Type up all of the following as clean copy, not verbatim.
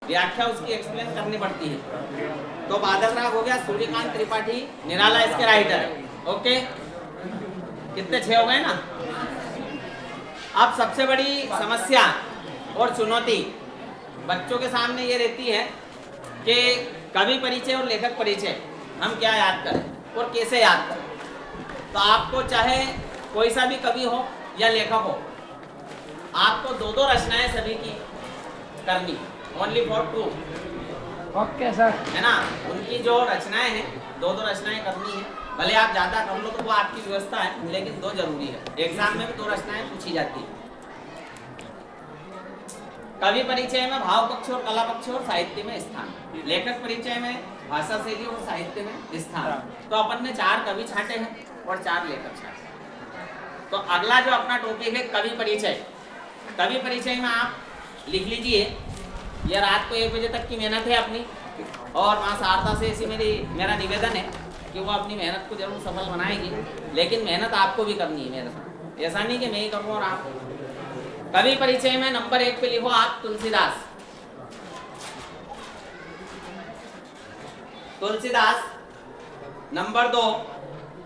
व्याख्या उसकी एक्सप्लेन करनी पड़ती है। तो बादल राग हो गया, सूर्यकांत त्रिपाठी निराला इसके राइटर है। ओके, कितने 6 हो गए ना। अब सबसे बड़ी समस्या और चुनौती बच्चों के सामने ये रहती है कि कवि परिचय और लेखक परिचय हम क्या याद करें और कैसे याद करें। तो आपको चाहे कोई सा भी कवि हो या लेखक हो, आपको 2-2 रचनाएं सभी की करनी, ओनली फॉर 2। ओके सर, है ना। उनकी जो रचनाएं हैं 2-2 रचनाएं करनी है। भले आप ज़्यादा कर लो तो वो आपकी व्यवस्था है, लेकिन 2 जरूरी है। एग्जाम में भी 2 रचनाएं पूछी जाती है। कवि परिचय में भाव पक्ष और कला पक्ष और साहित्य में स्थान, लेखक परिचय में भाषा शैली और साहित्य में स्थान। तो अपन ने 4 कवि छांटे हैं और 4 लेखक छांटे। तो अगला जो अपना टॉपिक है कवि परिचय। कवि परिचय में आप लिख लीजिए, ये रात को 1 बजे तक की मेहनत है अपनी, और माँ शारदा से ऐसी मेरा निवेदन है कि वो अपनी मेहनत को जरूर सफल बनाएगी, लेकिन मेहनत आपको भी करनी है मेरे साथ। ऐसा नहीं कि मैं ही करूँ और आप। कवि परिचय में नंबर 1 पे लिखो आप तुलसीदास। तुलसीदास। नंबर 2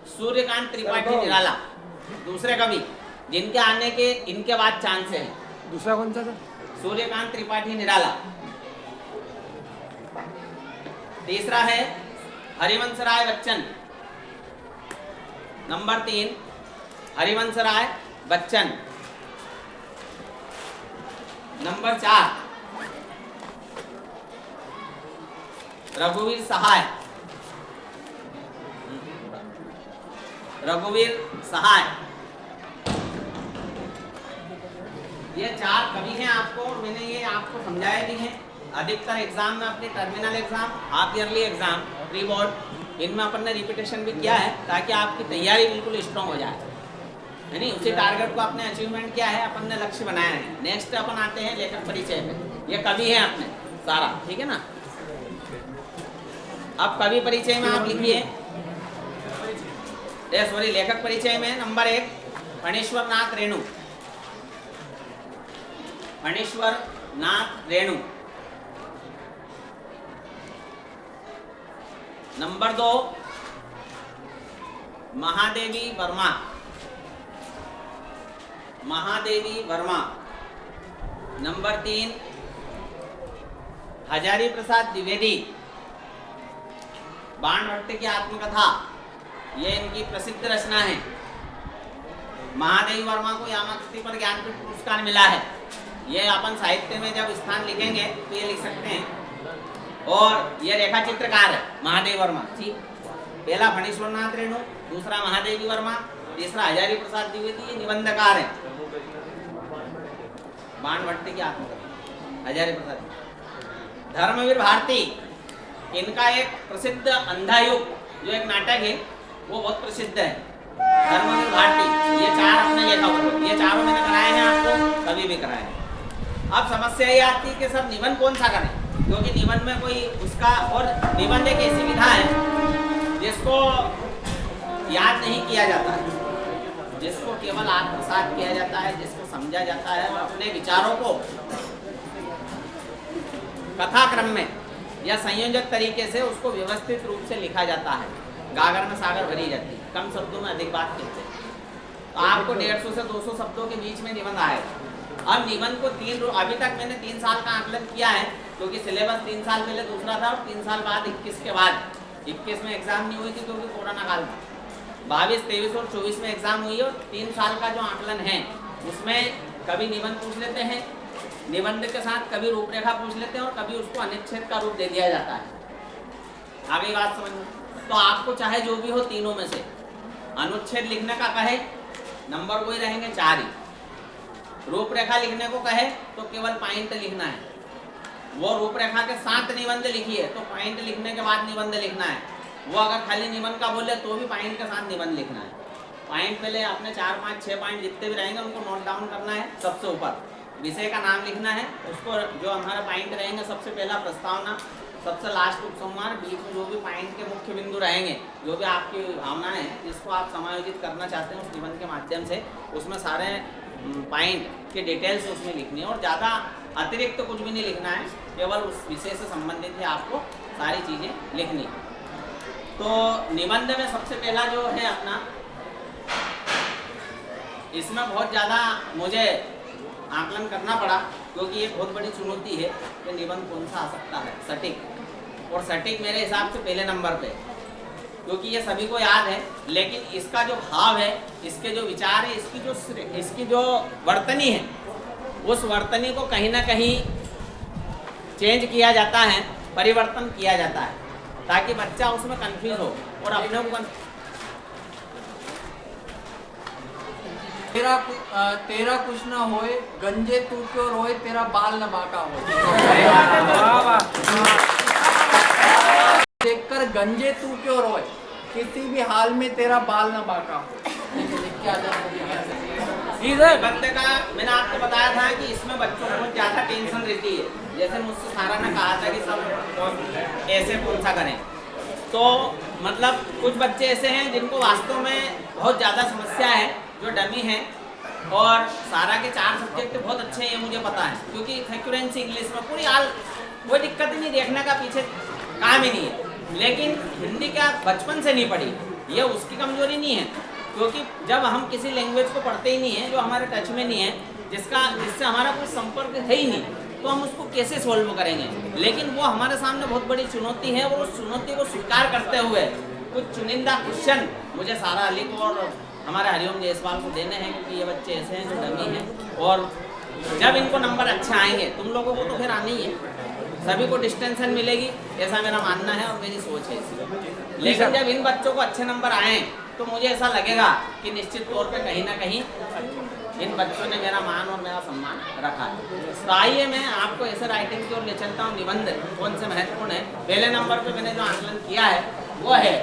सूर्यकांत त्रिपाठी निराला, दूसरे कवि जिनके आने के इनके बाद चांस है। दूसरा कौन सा था? सूर्यकांत त्रिपाठी निराला। तीसरा है हरिवंशराय बच्चन। नंबर 3 हरिवंशराय बच्चन। नंबर 4 रघुवीर सहाय। रघुवीर सहाय। ये 4 कवि हैं आपको, और मैंने ये आपको समझाया भी है। अधिकतर एग्जाम में अपने terminal exam, half yearly exam, pre board, इनमें अपन ने रिपीटेशन भी किया है ताकि आपकी तैयारी बिल्कुल स्ट्रॉन्ग हो जाए, है नहीं। उसी टारगेट को अपने अचीवमेंट किया है, अपन ने लक्ष्य बनाया है। नेक्स्ट अपन आते हैं लेखक परिचय में। ये कवि है अपने सारा, ठीक है ना। अब कवि परिचय में आप लिखिए, सॉरी लेखक परिचय में number 1 Phanishwar Nath Renu. Phanishwar Nath Renu. Number 2 Mahadevi Verma. Mahadevi Verma. Number 3 Hazari Prasad Dwivedi. Banabhatta की आत्मकथा, ये इनकी प्रसिद्ध रचना है। महादेवी वर्मा को यामाकृति पर ज्ञानपीठ पुरस्कार मिला है। ये अपन साहित्य में जब स्थान लिखेंगे तो ये लिख सकते हैं। और ये रेखा चित्रकार है महादेवी वर्मा जी। पहला फणीश्वर नाथ रेणु, दूसरा महादेवी वर्मा, तीसरा हजारी प्रसाद द्विवेदी। ये निबंधकार है। बाणभट्ट की आत्मकथा, हजारी प्रसाद। धर्मवीर भारती, इनका एक प्रसिद्ध अंधायुग जो एक नाटक है वो बहुत प्रसिद्ध है। धर्मवीर भारती। ये 4 अपने लेखक, ये 4 मैंने कराए हैं आपको, कभी भी कराए हैं। अब समस्या ये आती है कि सर निबंध कौन सा करें, क्योंकि निबंध में कोई उसका, और निबंध एक ऐसी विधा है जिसको याद नहीं किया जाता है, जिसको केवल आत्मसात किया जाता है, जिसको समझा जाता है और अपने विचारों को कथा क्रम में या संयोजक तरीके से उसको व्यवस्थित रूप से लिखा जाता है। गागर में सागर भरी जाती है, कम शब्दों में अधिक बात कहते हैं। तो आपको 150 से 200 शब्दों के बीच में निबंध आएगा। अब निबंध को 3, अभी तक मैंने 3 साल का आकलन किया है, क्योंकि सिलेबस 3 साल पहले दूसरा था और 3 साल बाद 21 के बाद, 21 में एग्जाम नहीं हुई थी क्योंकि कोरोना काल था। 22, 23 और 24 में एग्जाम हुई, और 3 साल का जो आकलन है उसमें कभी निबंध पूछ लेते हैं, निबंध के साथ कभी रूपरेखा पूछ लेते हैं, और कभी उसको अनुच्छेद का रूप दे दिया जाता है। आगे बात समझ में। तो आपको चाहे जो भी हो तीनों में से अनुच्छेद लिखने का कहे, नंबर वही रहेंगे 4 ही। रूपरेखा लिखने को कहे तो केवल पॉइंट लिखना है, वो रूपरेखा के साथ निबंध लिखिए तो पॉइंट लिखने के बाद निबंध लिखना है। वो अगर खाली निबंध का बोले तो भी पॉइंट के साथ निबंध लिखना है। पॉइंट पहले अपने 4, 5, 6 पॉइंट जितने भी रहेंगे उनको नोट डाउन करना है। सबसे ऊपर विषय का नाम लिखना है, उसको जो हमारा पॉइंट रहेंगे, सबसे पहला प्रस्तावना, सबसे लास्ट उपसंहार, बीच में जो भी पॉइंट के मुख्य बिंदु रहेंगे, जो भी आपकी भावनाएं हैं जिसको आप समायोजित करना चाहते हैं उस निबंध के माध्यम से, उसमें सारे पॉइंट के डिटेल्स उसमें लिखनी है। और ज़्यादा अतिरिक्त तो कुछ भी नहीं लिखना है, केवल उस विषय से संबंधित है आपको सारी चीज़ें लिखनी। तो निबंध में सबसे पहला जो है अपना, इसमें बहुत ज़्यादा मुझे आकलन करना पड़ा, क्योंकि ये बहुत बड़ी चुनौती है कि निबंध कौन सा आ सकता है सटीक, और सटीक मेरे हिसाब से पहले नंबर पे, क्योंकि ये सभी को याद है, लेकिन इसका जो भाव है, इसके जो विचार है, इसकी जो वर्तनी है, उस वर्तनी को कहीं ना कहीं चेंज किया जाता है, परिवर्तन किया जाता है, ताकि बच्चा उसमें कंफ्यूज हो और अपने को तेरा कुछ ना होए, गंजे तू क्यों रोए, तेरा बाल न बांका हो। देखकर गंजे तू क्यों रोए, किसी भी हाल में तेरा बाल न बांका हो। बंदे का मैंने आपको बताया था कि इसमें बच्चों को बहुत ज़्यादा टेंशन रहती है। जैसे मुझसे सारा ने कहा था कि सब ऐसे कौन सा करें, तो मतलब कुछ बच्चे ऐसे हैं जिनको वास्तव में बहुत ज़्यादा समस्या है, जो डमी है, और सारा के 4 सब्जेक्ट बहुत अच्छे हैं, ये मुझे पता है, क्योंकि फ्रीक्वेंसी इंग्लिश में पूरी हाल कोई दिक्कत ही नहीं, देखने का पीछे काम ही नहीं है। लेकिन हिंदी क्या बचपन से नहीं पढ़ी, ये उसकी कमजोरी नहीं है, क्योंकि जब हम किसी लैंग्वेज को पढ़ते ही नहीं है, जो हमारे टच में नहीं है, जिससे हमारा कोई संपर्क है ही नहीं, तो हम उसको कैसे सोल्व करेंगे। लेकिन वो हमारे सामने बहुत बड़ी चुनौती है, और उस चुनौती को स्वीकार करते हुए कुछ चुनिंदा क्वेश्चन मुझे सारा अली को और हमारे हरिओम जायसवाल को देने हैं, क्योंकि ये बच्चे ऐसे हैं जो डमी हैं, और जब इनको नंबर अच्छे आएंगे, तुम लोगों को तो फिर आनी ही है, सभी को डिस्टेंशन मिलेगी, ऐसा मेरा मानना है और मेरी सोच है इसी। लेकिन जब इन बच्चों को अच्छे नंबर आए, तो मुझे ऐसा लगेगा कि निश्चित तौर पे कहीं ना कहीं इन बच्चों ने मेरा मान और मेरा सम्मान रखा है। तो आइए मैं आपको ऐसे राइटिंग की ओर ले चलता हूँ। निबंध कौन से महत्वपूर्ण है। पहले नंबर पे मैंने जो आकलन किया है वो है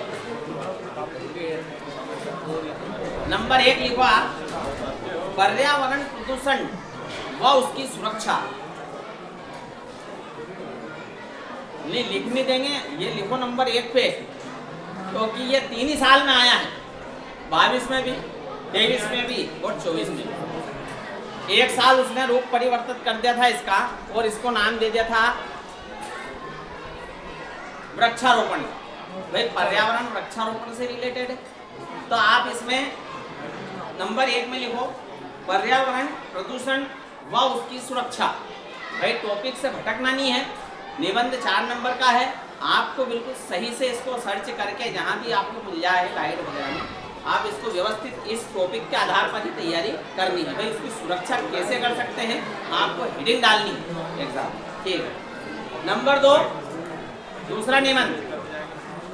नंबर 1, लिखो आप, पर्यावरण प्रदूषण व उसकी सुरक्षा। नहीं लिखने देंगे, ये लिखो नंबर 1 पे, क्योंकि ये 3 ही साल में आया है, 22 में भी, 23 में भी और 24 में भी। 1 साल उसने रूप परिवर्तित कर दिया था इसका, और इसको नाम दे दिया था वृक्षारोपण। भाई पर्यावरण वृक्षारोपण से रिलेटेड है, तो आप इसमें नंबर 1 में लिखो पर्यावरण प्रदूषण व उसकी सुरक्षा। भाई टॉपिक से भटकना नहीं है, निबंध 4 नंबर का है, आपको बिल्कुल सही से इसको सर्च करके जहाँ भी आपको मिल जाए गाइड वगैरह में, आप इसको व्यवस्थित इस टॉपिक के आधार पर ही तैयारी करनी है। भाई उसकी सुरक्षा कैसे कर सकते हैं, आपको हेडिंग डालनी है एग्जाम, ठीक है। नंबर 2, दूसरा निबंध,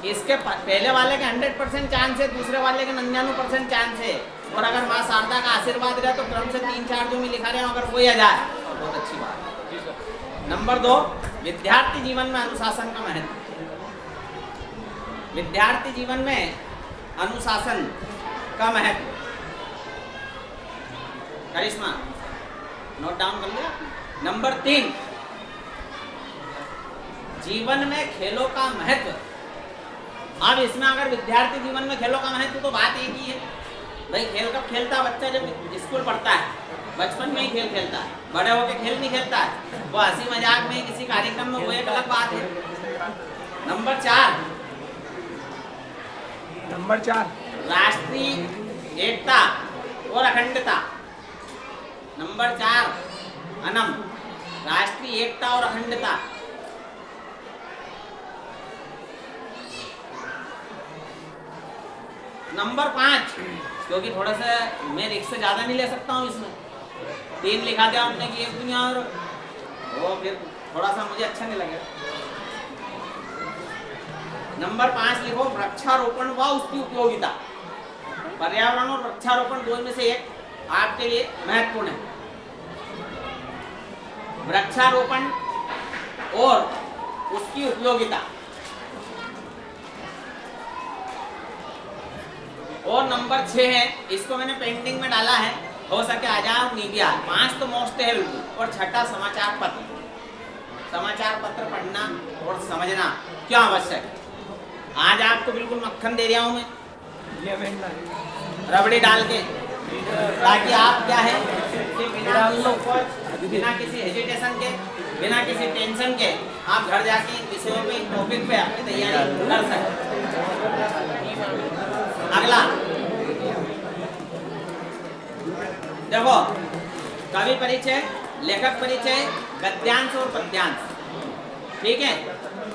इसके पहले वाले के 100% चांस है, दूसरे वाले के 99% चांस है, और अगर माँ शारदा का आशीर्वाद रहे तो क्रम से 3-4 जो मैं लिखा रहे हो, अगर कोई आ जाए तो बहुत अच्छी बात है। नंबर 2, विद्यार्थी जीवन में अनुशासन का महत्व। विद्यार्थी जीवन में अनुशासन का महत्व। करिश्मा नोट डाउन कर लिया। नंबर 3, जीवन में खेलों का महत्व। अब इसमें अगर विद्यार्थी जीवन में खेलों का महत्व, तो बात एक ही है, भाई खेल कब खेलता है बच्चा, जब स्कूल पढ़ता है, बचपन में ही खेल खेलता है, बड़े होकर खेल नहीं खेलता है, वो हंसी मजाक में किसी कार्यक्रम में, वो एक अलग बात है। नंबर 4, राष्ट्रीय एकता और अखंडता। नंबर 4 अनम, राष्ट्रीय एकता और अखंडता। नंबर 5, क्योंकि थोड़ा सा मैं रिक्स से ज़्यादा नहीं ले सकता हूँ, इसमें 3 लिखा दिया आपने कि 1 दुनिया, और वो फिर थोड़ा सा मुझे अच्छा नहीं लगेगा। नंबर 5 लिखो वृक्षारोपण व उसकी उपयोगिता। पर्यावरण और वृक्षारोपण 2 में से एक आपके लिए महत्वपूर्ण है। वृक्षारोपण और उसकी उपयोगिता। और नंबर 6 है, इसको मैंने पेंटिंग में डाला है, हो सके आ जाओ नहीं भी आ। 5 तो मोस्ट है बिल्कुल, और 6ठा समाचार पत्र। समाचार पत्र पढ़ना और समझना क्यों आवश्यक है। आज आपको बिल्कुल मक्खन दे रहा हूँ मैं, रबड़ी डाल के, ताकि आप क्या है कि बिना बिना किसी हेजिटेशन के, बिना किसी टेंशन के आप घर जाके इन विषयों पे, टॉपिक पे अपनी तैयारी कर सकते। अगला देखो, कवि परिचय, लेखक परिचय, गद्यांश और पद्यांश। ठीक है,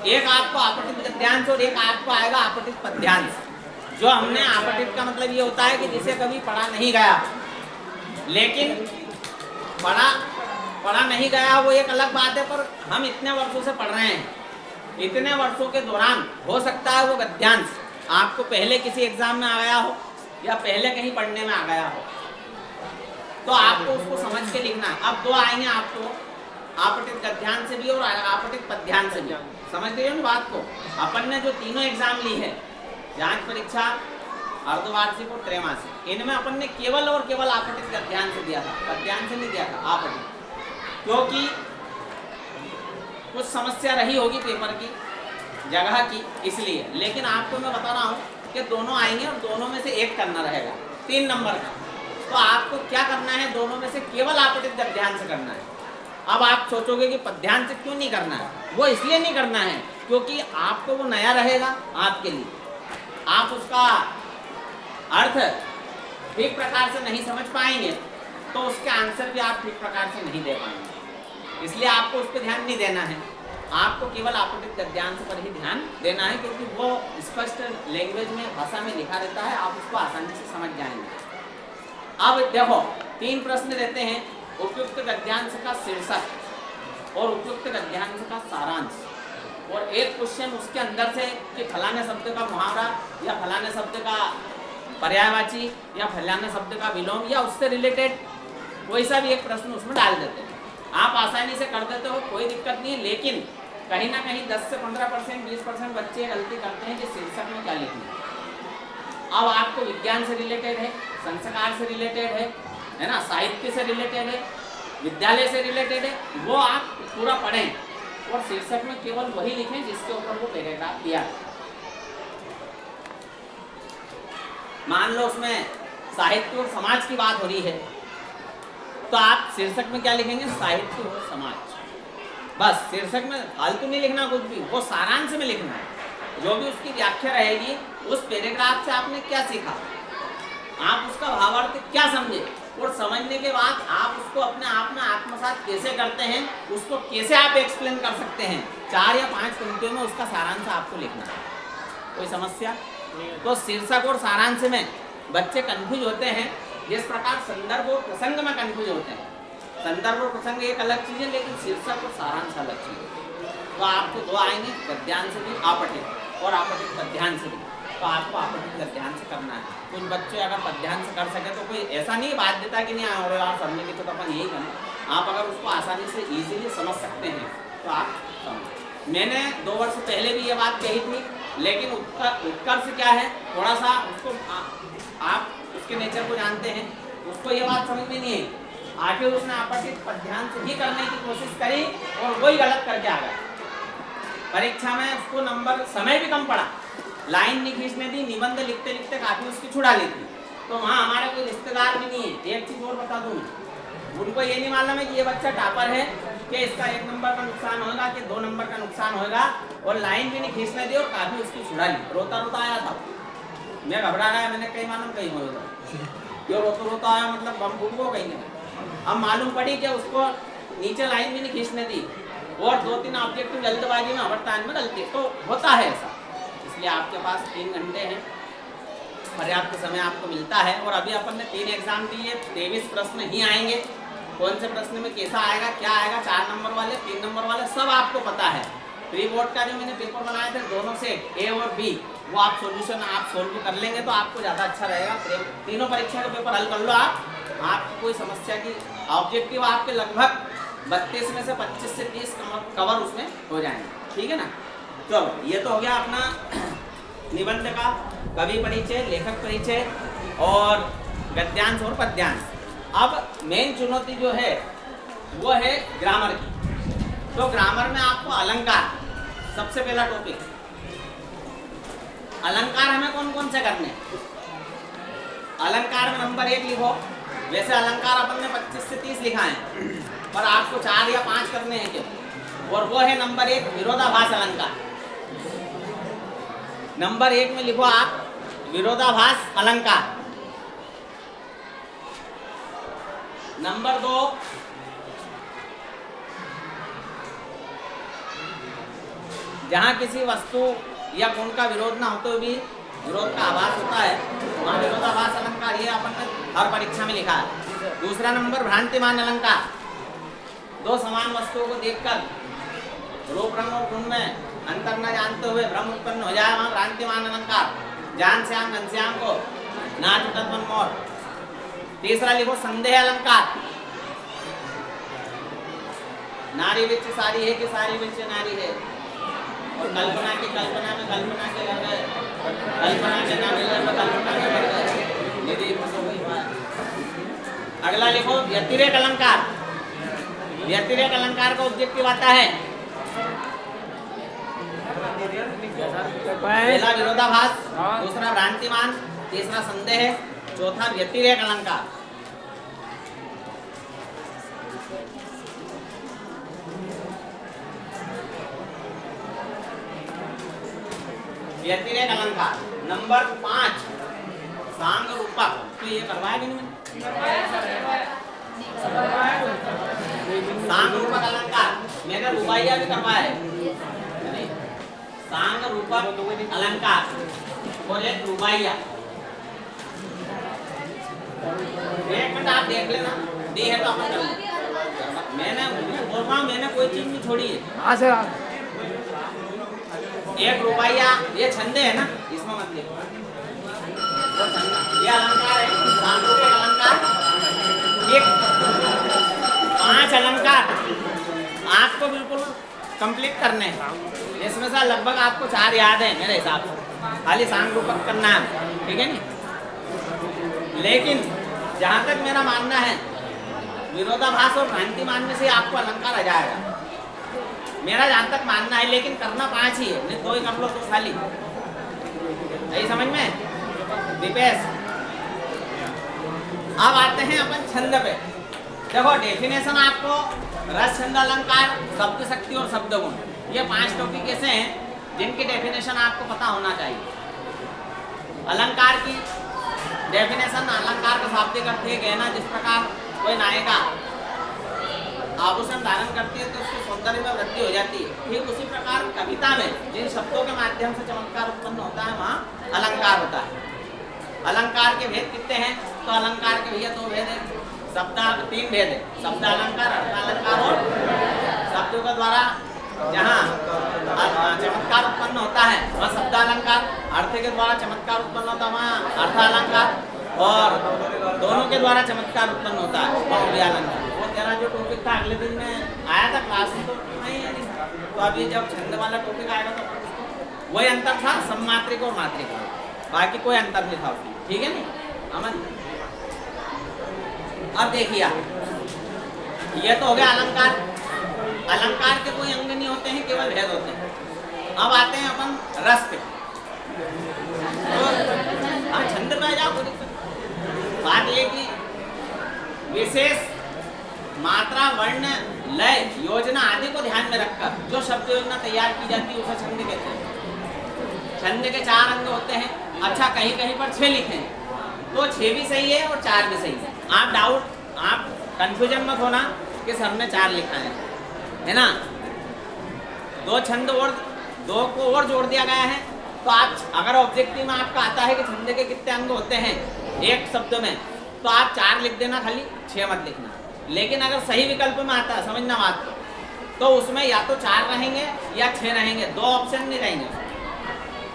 एक आपको आपतित गद्यांश और एक आपको आएगा आपतित पद्यांश। जो हमने आपतित का मतलब ये होता है कि जिसे कभी पढ़ा नहीं गया, लेकिन पढ़ा नहीं गया वो एक अलग बात है, पर हम इतने वर्षों से पढ़ रहे हैं, इतने वर्षों के दौरान हो सकता है वो गद्यांश आपको पहले किसी एग्जाम में आ गया हो या पहले कहीं पढ़ने में आ गया हो, तो आपको उसको समझ के लिखना है। अब दो आएंगे आपको, आपतित गद्यांश से भी और आपतित पद्यांश से भी। समझ गए हो ना बात को? अपन ने जो तीनों एग्जाम ली है, जांच परीक्षा, अर्धवार्षिक और त्रैमासिक, इनमें अपन ने केवल और केवल आपतित गद्यांश दिया था, पद्यांश नहीं दिया था, आपतित। क्योंकि कुछ समस्या रही होगी पेपर की, जगह की, इसलिए। लेकिन आपको मैं बता रहा हूँ कि दोनों आएंगे और दोनों में से एक करना रहेगा 3 नंबर का। तो आपको क्या करना है, दोनों में से केवल आपतित गद्यांश करना है। अब आप सोचोगे कि पद्यांश क्यों नहीं करना है, वो इसलिए नहीं करना है क्योंकि आपको वो नया रहेगा आपके लिए, आप उसका अर्थ ठीक प्रकार से नहीं समझ पाएंगे, तो उसके आंसर भी आप ठीक प्रकार से नहीं दे पाएंगे। इसलिए आपको उस पर ध्यान नहीं देना है, आपको केवल आपतित गद्यांश पर ही ध्यान देना है, क्योंकि वो स्पष्ट लैंग्वेज में, भाषा में लिखा रहता है, आप उसको आसानी से समझ जाएंगे। अब देखो, 3 प्रश्न रहते हैं, उपयुक्त गद्यांश का शीर्षक और उपयुक्त गद्यांश का सारांश, और एक क्वेश्चन उसके अंदर से कि फलाने शब्द का मुहावरा या फलाने शब्द का पर्यायवाची या फलाने शब्द का विलोम या उससे रिलेटेड कोई सा भी एक प्रश्न उसमें डाल देते हैं। आप आसानी से कर देते हो, कोई दिक्कत नहीं है, लेकिन कहीं ना कहीं 10 से 15%, 20% बच्चे गलती करते हैं कि शीर्षक में क्या लिखना। अब आपको विज्ञान से रिलेटेड है, संस्कार से रिलेटेड है ना, साहित्य से रिलेटेड है, विद्यालय से रिलेटेड है, वो आप पूरा पढ़ें और शीर्षक में केवल वही लिखें जिसके ऊपर वो पैराग्राफ दिया है। मान लो उसमें साहित्य और समाज की बात हो रही है, तो आप शीर्षक में क्या लिखेंगे, साहित्य और समाज। बस शीर्षक में फालतू नहीं लिखना कुछ भी, वो सारांश में लिखना है। जो भी उसकी व्याख्या रहेगी, उस पैराग्राफ से आपने क्या सीखा, आप उसका भावार्थ क्या समझे, और समझने के बाद आप उसको अपने आप में आत्मसात कैसे करते हैं, उसको कैसे आप एक्सप्लेन कर सकते हैं। 4 या 5 पंक्तियों में उसका सारांश आपको लिखना है। कोई समस्या? तो शीर्षक और सारांश में बच्चे कंफ्यूज होते हैं, जिस प्रकार संदर्भ और प्रसंग में कंफ्यूज होते हैं। संदर्भ और प्रसंग एक अलग चीज़ है, लेकिन शीर्षक और सारांश अलग चीज़ है। तो आपको 2 आएंगे, गद्यांश भी, आपतित और आपतित पद्यांश भी। तो आपको आपतित गद्यांश करना है। कुछ बच्चे अगर पद्यांश कर सके तो कोई ऐसा नहीं बाध्यता कि नहीं और यार समझने की, तो अपन यही करें। आप अगर उसको आसानी से इजीली समझ सकते हैं तो आप समझ। मैंने 2 वर्ष पहले भी ये बात कही थी, लेकिन उत्कर्ष क्या है, थोड़ा सा उसको आप उसके नेचर को जानते हैं, उसको ये बात समझ में नहीं है। आखिर उसने आपतित पद्यांश ही करने की कोशिश करी और वही गलत करके आ गया। परीक्षा में उसको नंबर, समय भी कम पड़ा, लाइन नहीं खींचने दी, निबंध लिखते लिखते काफी उसकी छुड़ा ली थी। तो वहाँ हमारे कोई रिश्तेदार भी नहीं है। एक चीज़ और बता दूँ, उनको ये नहीं मालूम है कि ये बच्चा टॉपर है, कि इसका 1 नंबर का नुकसान होगा कि 2 नंबर का नुकसान होगा, और लाइन भी नहीं खींचने दी और काफी उसकी छुड़ा ली। रोता रोता आया था, मैं घबरा गया, मैंने कहीं मालूम कहीं होगा क्यों रोता रोता आया, मतलब बम फूट को कहीं नहीं। अब मालूम पड़ी कि उसको नीचे लाइन भी नहीं खींचने दी और 2-3 ऑब्जेक्टिव जल्दबाजी में ओवरटाइम में गलती, तो होता है ऐसा। इसलिए आपके पास 3 घंटे हैं, पर्याप्त समय आपको मिलता है। और अभी अपन ने 3 एग्जाम दिए, 23 प्रश्न ही आएंगे। कौन से प्रश्न में कैसा आएगा, क्या आएगा, 4 नंबर वाले, 3 नंबर वाले, सब आपको पता है। प्री बोर्ड का जो मैंने पेपर बनाए थे, दोनों से ए और बी, वो आप सॉल्यूशन आप सोल्व कर लेंगे तो आपको ज़्यादा अच्छा रहेगा। तीनों परीक्षा का पेपर हल कर लो आपको कोई समस्या की ऑब्जेक्टिव आपके लगभग 32 में से 25 से 30 कवर उसमें हो जाएंगे। ठीक है ना? चलो, ये तो हो गया अपना निबंध का कवि परिचय, लेखक परिचय और गद्यांश और पद्यांश। अब मेन चुनौती जो है वो है ग्रामर की। तो ग्रामर में आपको अलंकार, सबसे पहला टॉपिक। अलंकार हमें कौन कौन से करने? अलंकार में नंबर 1 लिखो। वैसे अलंकार अपन ने 25 से 30 लिखा है, पर आपको 4 या 5 करने हैं केवल, और वो है नंबर 1 विरोधाभास अलंकार। नंबर 1 में लिखो आप विरोधाभास अलंकार। नंबर 2 जहां किसी वस्तु या गुण का विरोध ना होते हुए भी विरोध का आभास होता है, वहां विरोधाभास अलंकार, ये अपन ने हर परीक्षा में लिखा है। दूसरा नंबर भ्रांतिमान अलंकार, दो समान वस्तुओं को देखकर रूप रंग और गुण में अंतर न जानते हुए भ्रम उत्पन्न हो जाए, वहां भ्रांतिमान अलंकार। जान श्याम घनश्याम को नाच उठत मन मोर। तीसरा लिखो संदेह अलंकार, नारी विच सारी है कि सारी विच नारी है, और कल्पना की कल्पना में कल्पना के लग गए, कल्पना के ना मिलने में कल्पना के लग गए, निधि फंसो गई बात। अगला लिखो व्यतिरेक अलंकार। व्यतिरेक अलंकार का ऑब्जेक्टिव आता है पहला विरोधाभास, दूसरा भ्रांतिमान, तीसरा संदेह, चौथा व्यतिरेक अलंकार। व्यतिरेक अलंकार। नंबर 5 सांग रूपक, तो ये करवाया कि नहीं? सांग रूपक अलंकार मैंने रुबाइया भी करवाया है। सांग रूपक अलंकार और एक रुबाइया। एक मिनट आप देख लेना, दी है तो अपन कर लें। मैंने बोल रहा हूँ, मैंने कोई चीज नहीं छोड़ी है। हाँ सर। एक रुबाइया, ये छंदे है ना, इसमें मत लिखो, ये अलंकार है सांग रूपक अलंकार। एक 5 अलंकार आपको बिल्कुल कंप्लीट करने हैं, इसमें से लगभग आपको 4 याद है मेरे हिसाब से, खाली सांग रूपक करना है, ठीक है नहीं? लेकिन जहाँ तक मेरा मानना है विरोधाभास और भ्रांतिमान में से आपको अलंकार आ जाएगा, मेरा जहाँ तक मानना है। लेकिन करना 5 ही है, नहीं 2 ही कर लो तो खाली, यही समझ में दीपेश। अब आते हैं अपन छंद पे। देखो डेफिनेशन आपको रस, छंद, अलंकार, शब्द शक्ति और शब्द गुण, ये 5 टॉपिक ऐसे हैं जिनकी डेफिनेशन आपको पता होना चाहिए। अलंकार की डेफिनेशन, अलंकार का शाब्दिक अर्थ है गहना, जिस प्रकार कोई नायिका आभूषण धारण करती है तो उसके सौंदर्य में वृद्धि हो जाती है, ठीक उसी प्रकार कविता में जिन शब्दों के माध्यम से चमत्कार उत्पन्न होता है वहाँ अलंकार होता है। अलंकार के भेद कितने हैं? तो अलंकार के भैया 2 भेद है, शब्द 3 भेद है, शब्द अलंकार, अर्थ अलंकार और शब्दों के द्वारा जहाँ चमत्कार उत्पन्न होता है वह शब्द अलंकार, अर्थ के द्वारा चमत्कार उत्पन्न होता है वहाँ अर्थ अलंकार, और दोनों के द्वारा चमत्कार उत्पन्न होता है वह अलंकार। वो तेरा जो टॉपिक था अगले दिन में आया था क्लास में, तो नहीं है, तो अभी जब छंद वाला टॉपिक आएगा तो वही अंतर था, सम्मात्रिक और मात्रिक, बाकी कोई अंतर नहीं था उसमें, ठीक है नहीं अमन? अब देखिए ये तो हो गया अलंकार। अलंकार के कोई अंग नहीं होते हैं, केवल भेद होते हैं। अब आते हैं अपन रस पे। तो हम छंद पे आ जाओ, कोई दिक्कत। बात ये कि विशेष मात्रा, वर्ण, लय, योजना आदि को ध्यान में रखकर जो शब्द योजना तैयार की जाती है उसे छंद कहते हैं। छंद के 4 अंग होते हैं। अच्छा, कहीं कहीं पर 6 लिखे हैं, तो 6 भी सही है और 4 भी सही है। आप कंफ्यूजन मत होना कि सर ने 4 लिखा है ना। 2 छंद और 2 को और जोड़ दिया गया है, तो आप अगर ऑब्जेक्टिव में आपका आता है कि छंद के कितने अंग होते हैं एक शब्द में, तो आप 4 लिख देना, खाली 6 मत लिखना। लेकिन अगर सही विकल्प में आता है, समझना बात, तो उसमें या तो 4 रहेंगे या 6 रहेंगे, 2 ऑप्शन नहीं रहेंगे,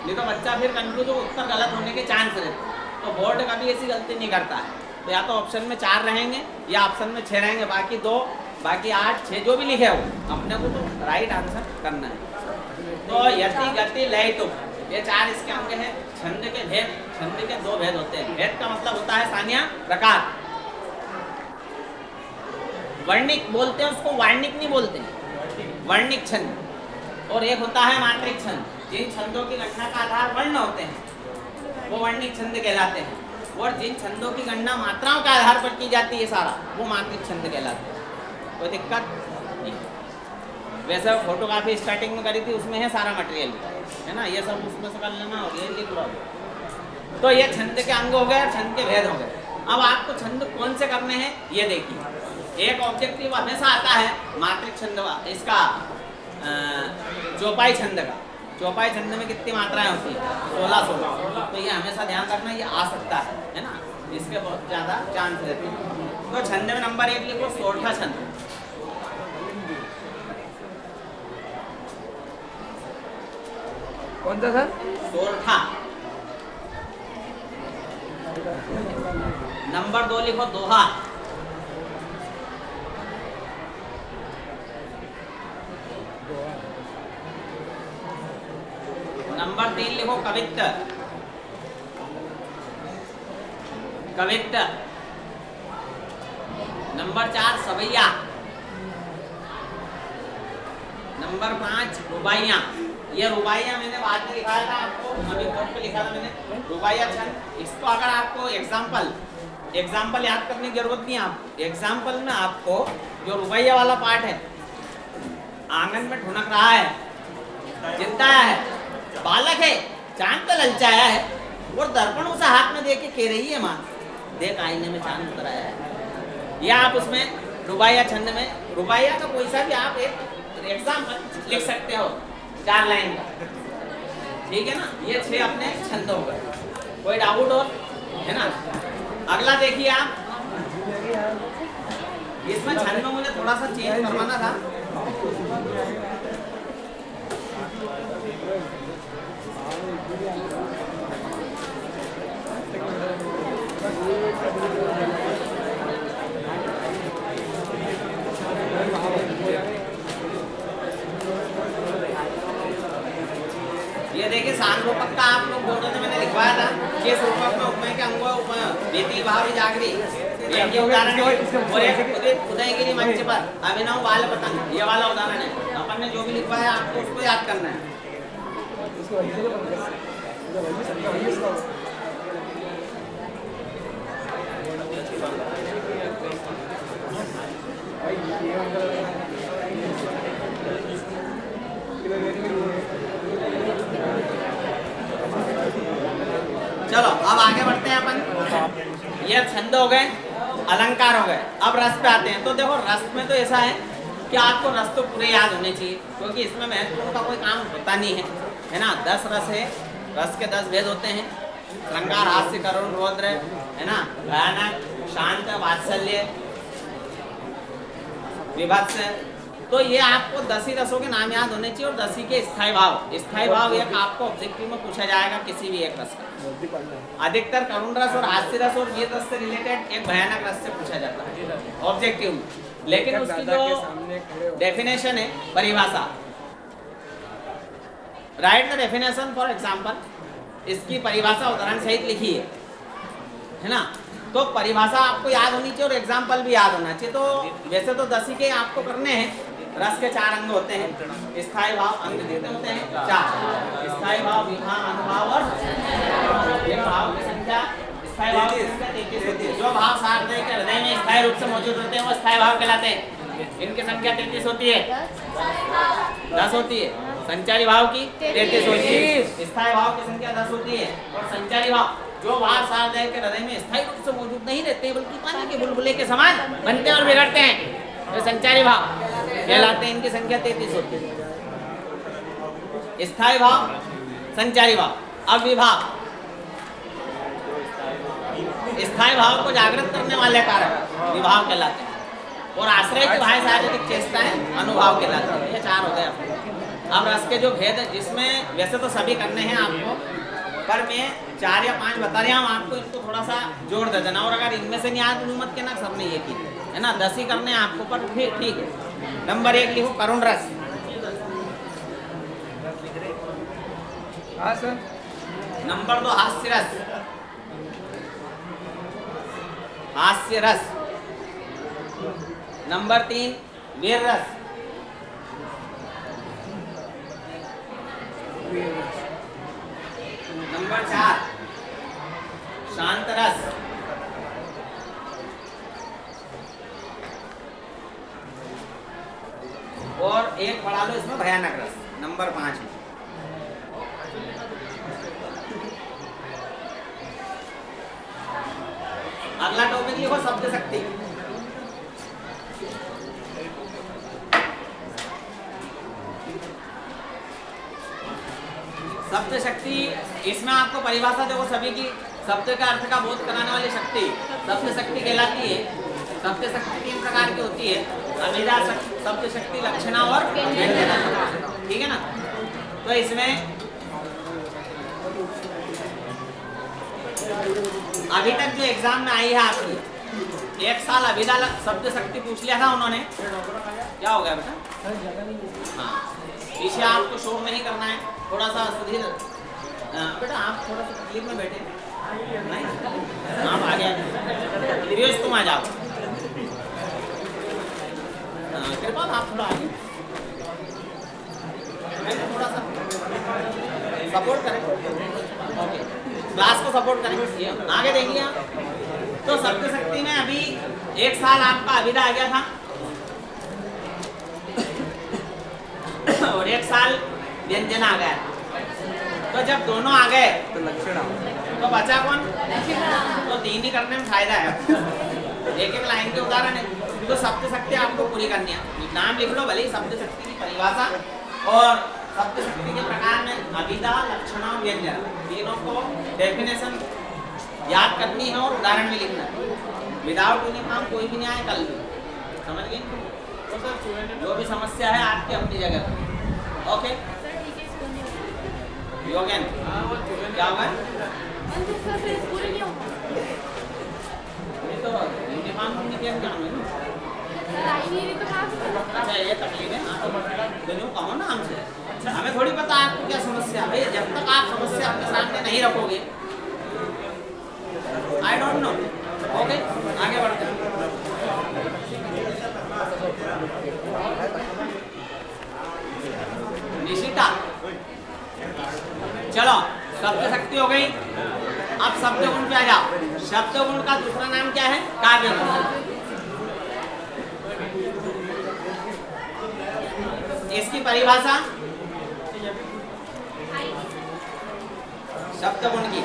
नहीं तो बच्चा फिर कंफ्यूज हो, उत्तर गलत होने के चांस रहते। तो बोर्ड कभी ऐसी गलती नहीं करता है, तो या तो ऑप्शन में 4 रहेंगे या ऑप्शन में 6 रहेंगे, बाकी 2, बाकी 8, 6 जो भी लिखे हो अपने को तो राइट आंसर करना है। तो यति, गति, लय, तुक, ये 4 इसके अंग हैं। छंद के भेद, छंद के 2 भेद होते हैं। भेद का मतलब होता है सानिया प्रकार। वर्णिक बोलते हैं उसको, वार्णिक नहीं बोलते हैं, वर्णिक छंद। और एक होता है मात्रिक छंद, जिन छंदों की गणना का आधार वर्ण होते हैं वो वर्णिक छंद कहलाते हैं, और जिन छंदों की गणना मात्राओं के आधार पर की जाती है सारा, वो मात्रिक छंद कहलाते हैं। कोई दिक्कत नहीं। वैसे फोटोग्राफी स्टार्टिंग में करी थी, उसमें है सारा मटेरियल है ना, ये सब उसमें से कर लेना और ये लिख लो। तो ये छंद के अंग हो गए, छंद के भेद हो गए। अब आपको छंद कौन से करने हैं ये देखिए। एक ऑब्जेक्टिव हमेशा आता है मात्रिक छंद इसका, चौपाई छंद का। चौपाई छंद में कितनी मात्राएं होती है? 16। तो ये हमेशा ध्यान रखना, ये आ सकता है ना, इसके बहुत ज़्यादा चांस रहते हैं। तो छंद में नंबर 1 लिखो सोरठा छंद। कौन सा सर? सोरठा। नंबर 2 लिखो दोहा। नंबर 3 लिखो कवित्त। कवित्त। नंबर 4 सवैया। नंबर 5 रुबाइयाँ। ये रुबाइयाँ मैंने बाद में लिखाया था आपको, अभी बोर्ड पे लिखा था मैंने, रुबाइया छंद। इसको अगर आपको एग्जाम्पल याद करने की जरूरत नहीं है। आप एग्जाम्पल में आपको जो रुबाइया वाला पार्ट है, आंगन में ठुनक रहा है, जिंदा है, बालक है, चांद पे ललचाया है और दर्पण उसे हाथ में देके कह रही है, माँ देख आईने में चांद उतर आया है। या आप उसमें रुबाइया छंद में रुबाइया का कोई सा भी आप एक एग्जाम्पल लिख सकते हो 4 लाइन का, ठीक है ना। ये 6 अपने छंद हो गए। कोई डाउट हो, है ना। अगला देखिए आप, इसमें छंद में मुझे थोड़ा सा चेंज करवाना था। ये देखिए सांग रूपक का आप लोग बोर्ड में मैंने लिखवाया था, 6 रूपक में उपमेय के अंगों वेदी भावी जागरी, एक ये उदाहरण है। और एक उदयगिरी मंच पर अभिनव बाल पतंग, ये वाला उदाहरण है। अपन ने जो भी लिखवाया आपको उसको याद करना है। चलो अब आगे बढ़ते हैं अपन। ये छंद हो गए, अलंकार हो गए। अब रस पे आते हैं। तो देखो रस में तो ऐसा है कि आपको रस तो पूरे याद होने चाहिए, क्योंकि इसमें महत्वपूर्ण का कोई काम होता नहीं है ना। 10 रस है, रस के 10 भेद होते हैं। श्रृंगार, हास्य, करुण, रौद्र, है ना, भयानक, शांत, वात्सल्य, विभत्स। तो ये आपको 10 ही रसों के नाम याद होने चाहिए और 10 ही के स्थायी भाव एक आपको ऑब्जेक्टिव में पूछा जाएगा किसी भी एक रस का। अधिकतर करुण रस और हास्य रस और वीर रस से रिलेटेड एक भयानक रस से पूछा जाता है ऑब्जेक्टिव में। लेकिन उसकी जो डेफिनेशन है, परिभाषा, right the definition for example, इसकी परिभाषा उदाहरण सहित लिखी है ना। तो परिभाषा आपको याद होनी चाहिए और एग्जाम्पल भी याद होना चाहिए। तो वैसे तो 10 ही के आपको करने हैं। रस के 4 अंग होते हैं, स्थायी भाव, अंग कितने होते हैं? 4। स्थायी भाव, विभाव, अनुभाव और भाव की संख्या। स्थायी भाव की संख्या 33 होती है। जो भाव सार्वधातुक के हृदय में स्थायी रूप से मौजूद होते हैं वो स्थायी भाव कहलाते हैं। इनकी संख्या 33 होती है, 10 होती है। संचारी भाव की 33 होती है। स्थायी भाव की संख्या 10 होती है। और संचारी भाव जो भाव सार्वधातुक के हृदय में स्थायी रूप से मौजूद नहीं रहते बल्कि पानी के बुलबुले के समान बनते और बिगड़ते हैं, तो संचारी भाव कहलाते हैं। इनकी संख्या 33 होती है। स्थायी भाव, संचारी भाव। अब विभाव, स्थायी भाव को जागृत करने वाले कारक विभाव कहलाते हैं। और आश्रय की बाह्य शारीरिक चेष्टाएं अनुभाव कहलाते हैं। ये 4 हो गए अपने। अब रस के जो भेद, जिसमें वैसे तो सभी करने हैं आपको, पर मैं 4 या 5 बता रहा हूँ आपको, इनको थोड़ा सा जोड़ दे देना। और अगर इनमें से नहीं याद मत के ना, सबने ये की है ना, 10 ही करने हैं आपको, पर फिर ठीक है। नंबर 1 लिखो करुण रस। हाँ सर। नंबर 2 हास्य रस। हास्य रस। नंबर 3 वीर रस। नंबर 4 शांत रस। नंबर 5 है। अगला टॉपिक लिखो शब्द शक्ति। शब्द शक्ति, इसमें आपको परिभाषा देखो सभी की। शब्द का अर्थ का बोध कराने वाली शक्ति शब्द शक्ति कहलाती है। शब्द शक्ति 3 प्रकार की होती है, अभिधा शब्द शक्ति, लक्षणा और व्यंजना। ठीक है ना। तो इसमें अभी तक जो एग्जाम में आई है आपकी, 1 साल अभिधा शब्द शक्ति पूछ लिया था उन्होंने। क्या हो गया बेटा? हाँ, इसे आपको शोर नहीं करना है, थोड़ा सा सुधीर बेटा आप थोड़ा सा तकलीफ में बैठे नहीं, आप आ गया तुम आ जाओ। कृपा आप थोड़ा आगे, थोड़ा सा सपोर्ट करें। ओके, क्लास को सपोर्ट करें। आगे देखिए आप। तो शब्द शक्ति में अभी 1 साल आपका अभिधा आ गया था और 1 साल व्यंजन आ गया। तो जब दोनों आ गए तो लक्षण तो बचा कौन? तो 3 ही करने में फायदा है। एक एक लाइन के उदाहरण है। तो शब्द शक्ति आपको पूरी करनी है। नाम लिख लो भले ही, शब्द शक्ति की परिभाषा और शब्द शक्ति के प्रकार में अभिधा, लक्षण और व्यंजन, तीनों को डेफिनेशन याद करनी है और उदाहरण भी लिखना है। विदाउट यूनिफॉर्म कोई भी नहीं आए कल भी, समझ गए? तो सर जो भी समस्या है आपकी अपनी जगह। ओके, योगेन क्या होगा? ये तो यूनिफॉर्म नहीं किया काम है ना। अच्छा ये तकलीफ है। हाँ तो कहो ना हमसे। अच्छा हमें थोड़ी पता आपको क्या समस्या है। जब तक आप समस्या अपने सामने नहीं रखोगे, आई डोंट नो। ओके, आगे बढ़ते हैं। निशिता, चलो शब्द शक्ति हो गई। अब शब्द गुण पे आ जाओ। शब्द गुण का दूसरा नाम क्या है? काव्य गुण। इसकी परिभाषा शब्द गुण की,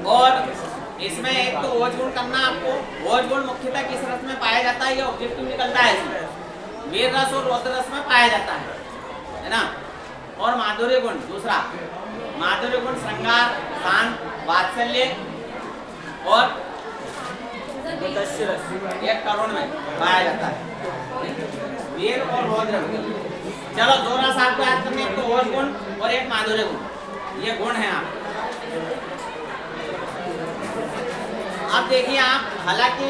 और इसमें एक तो ओज गुण करना आपको। ओज गुण मुख्यतः किस रस में पाया जाता है? ये ऑब्जेक्टिव निकलता है इसमें। वीर रस और रौद्र रस में पाया जाता है ना। और माधुर्य गुण दूसरा, माधुर्य गुण श्रृंगार, शांत, वात्सल्य और एक करुण में पाया जाता है। वीर और रौद्र। चलो दो रस आपको याद करने, एक तो ओज गुण और एक माधुर्य गुण। ये गुण है आप। अब देखिए आप, हालांकि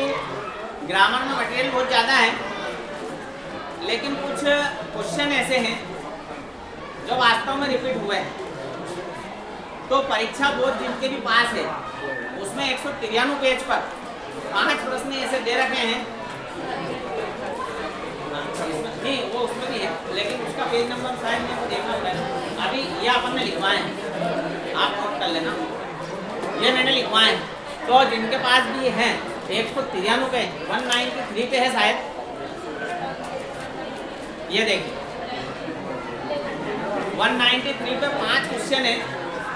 ग्रामर में मटेरियल बहुत ज़्यादा है, लेकिन कुछ क्वेश्चन ऐसे हैं जो वास्तव में रिपीट हुए हैं। तो परीक्षा बोर्ड जिनके भी पास है, उसमें 193 पेज पर 5 प्रश्न ऐसे दे रखे हैं। नहीं वो उसमें भी है, लेकिन उसका पेज नंबर शायद मेरे को देखना पड़ेगा। अभी ये अपन ने लिखवाए हैं, आप नोट कर लेना। ये मैंने लिखवाए हैं। तो जिनके पास भी हैं 193 पे, 193 पे है शायद। ये देखिए 193 पे 5 क्वेश्चन है,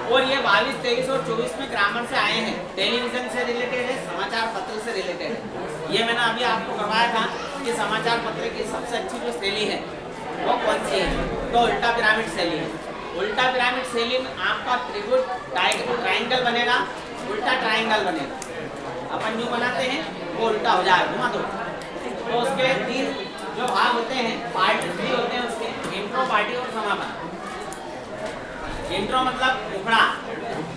और ये 22, 23 और 24 में ग्रामर से आए हैं। टेलीविजन से रिलेटेड है, समाचार पत्र से रिलेटेड है। ये मैंने अभी आपको करवाया था कि समाचार पत्र की सबसे अच्छी जो शैली है वो कौन सी है? तो उल्टा पिरामिड शैली है। उल्टा पिरामिड शैली में आपका त्रिभुज ट्राइंगल बनेगा, उल्टा ट्राइंगल बनेगा। अपन जो बनाते हैं वो उल्टा हो जाएगा, घुमा दो। तो उसके 3 जो भाग होते हैं, पार्ट 3 होते हैं उसके, इंट्रो, पार्टी और समापन। इंट्रो मतलब उपड़ा,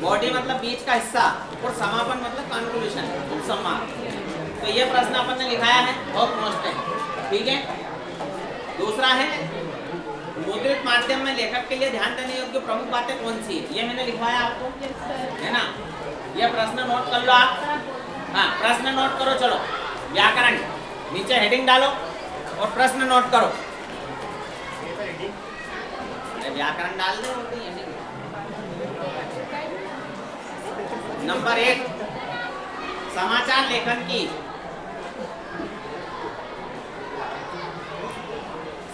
बॉडी मतलब बीच का हिस्सा, और समापन मतलब कंक्लूजन, उपसंहार। तो ये प्रश्न अपन ने लिखाया है, बहुत मोस्ट है। ठीक है। दूसरा है मुद्रित माध्यम में लेखक के लिए ध्यान देने योग्य प्रमुख बातें कौन सी है? ये मैंने लिखवाया आपको, है ना। ये प्रश्न नोट कर लो आप। हाँ प्रश्न नोट करो। चलो व्याकरण, नीचे हेडिंग डालो और प्रश्न नोट करो। व्याकरण डाल दो। नंबर 1, समाचार लेखन की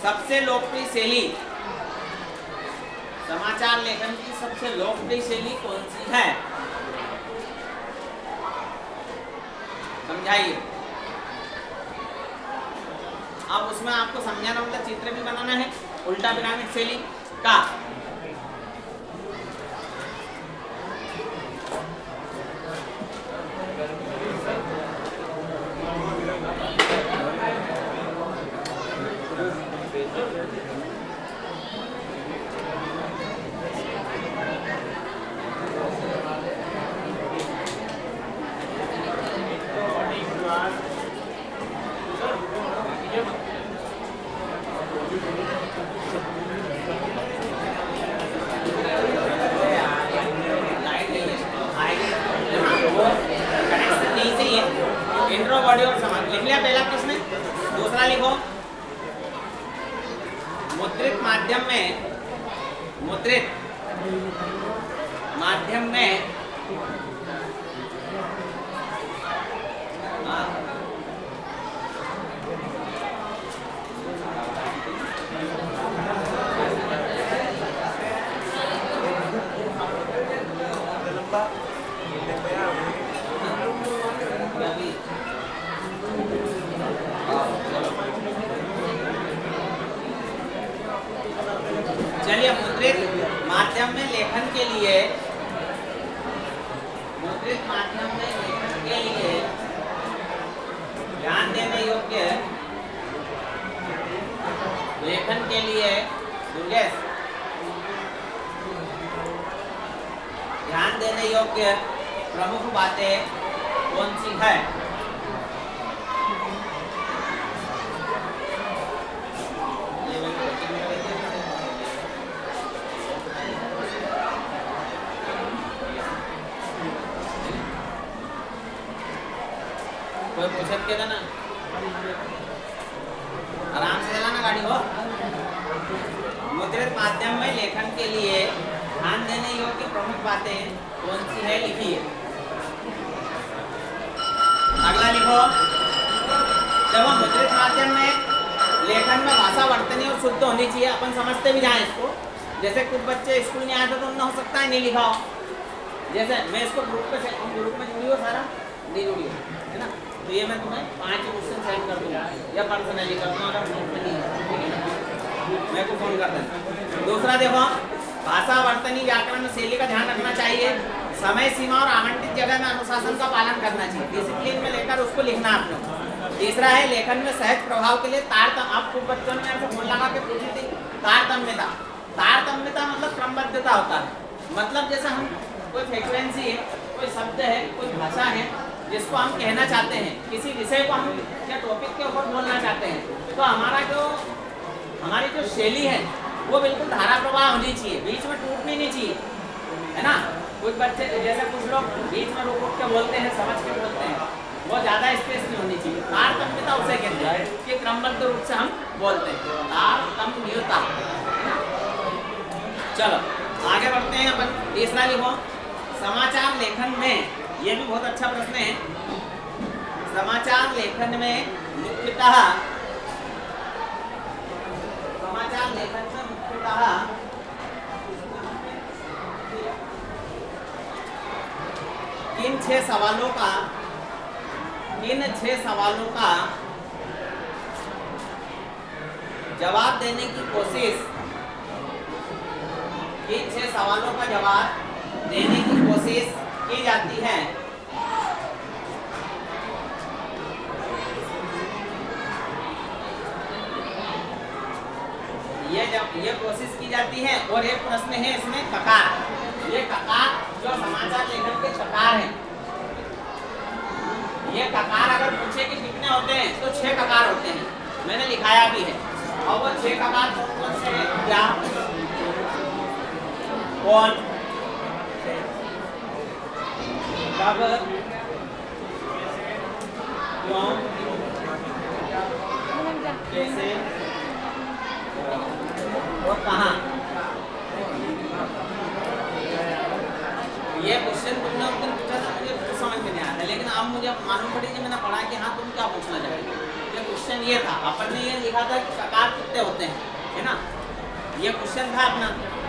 सबसे लोकप्रिय शैली, समाचार लेखन की सबसे लोकप्रिय शैली कौन सी है? समझाइए। अब उसमें आपको समझाना मतलब चित्र भी बनाना है उल्टा पिरामिड शैली का। इंट्रो बॉडी और समाज लिख लिया पहला प्रश्न। दूसरा लिखो, मुद्रित माध्यम में चलिए, मुद्रित माध्यम में लेखन के लिए ध्यान देने योग्य लेखन के लिए दुर्गेश, ध्यान देने योग्य प्रमुख बातें कौन सी है? कोई पूछत के ना, आराम से चलाना गाड़ी हो। मुद्रित माध्यम में लेखन के लिए ध्यान देने योग्य प्रमुख बातें कौन सी है, लिखिए। अगला लिखो, जब हम मुद्रित माध्यम में लेखन में भाषा वर्तनी और शुद्ध होनी चाहिए, अपन समझते भी जाएं इसको। जैसे कुछ बच्चे स्कूल नहीं आए थे तो उन्हें हो सकता है नहीं लिखा हो। जैसे मैं इसको ग्रुप में जुड़ी हो, सारा नहीं जुड़ी हो, है ना? तो ये मैं तुम्हें 5 क्वेश्चन सेंड कर दूँगा या पर्सनली कर दूँगा, अगर ग्रुप में नहीं है मेरे को फोन कर देना। दूसरा देखो, भाषा वर्तनी व्याकरण शैली का ध्यान रखना चाहिए। समय सीमा और आवंटित जगह में अनुशासन का पालन करना चाहिए, डिसिप्लिन में लेकर उसको लिखना आपको। तीसरा है, लेखन में सहज प्रभाव के लिए तारतम्य। आपको बच्चों ने मेरे से फोन लगा के पूछी थी तारतम्यता। तारतम्यता मतलब क्रमबद्धता होता है। मतलब जैसे हम कोई फ्रीक्वेंसी है, कोई शब्द है, कोई भाषा है जिसको हम कहना चाहते हैं, किसी विषय को हम या टॉपिक के ऊपर बोलना चाहते हैं, तो हमारी जो शैली है वो बिल्कुल धारा प्रवाह होनी चाहिए, बीच में टूटनी नहीं चाहिए, है ना? कुछ बच्चे जैसे कुछ लोग बीच में रोक के बोलते हैं, समझ के बोलते हैं, वो ज़्यादा स्पेस नहीं होनी चाहिए। तारतम्यता उसे कहते हैं कि क्रमबद्ध रूप से हम बोलते हैं, तारतम्यता, है ना? चलो आगे बढ़ते हैं अपन। तीसरा लिखो, समाचार लेखन में, ये भी बहुत अच्छा प्रश्न है, समाचार लेखन में मुख्यतः किन 6 सवालों का जवाब देने की कोशिश, किन 6 सवालों का जवाब देने की कोशिश की जाती है? ये कोशिश की जाती है। और एक प्रश्न है इसमें ककार। ये ककार जो समाचार लेखन के ककार हैं, ये ककार अगर पूछे कि कितने होते हैं तो 6 ककार होते हैं, मैंने लिखाया भी है। और वो 6 ककार कौन से हैं? क्या, कौन, कब, क्यों, कैसे और कहाँ। ये क्वेश्चन तुमने उस दिन पूछा था, मुझे समझ में नहीं आया था, लेकिन अब मुझे मालूम पड़ी कि मैंने पढ़ा कि हाँ तुम क्या पूछना चाहते हो। ये क्वेश्चन ये था, अपन ने ये लिखा था कि ककार कितने होते हैं, है ना, ये क्वेश्चन था अपना।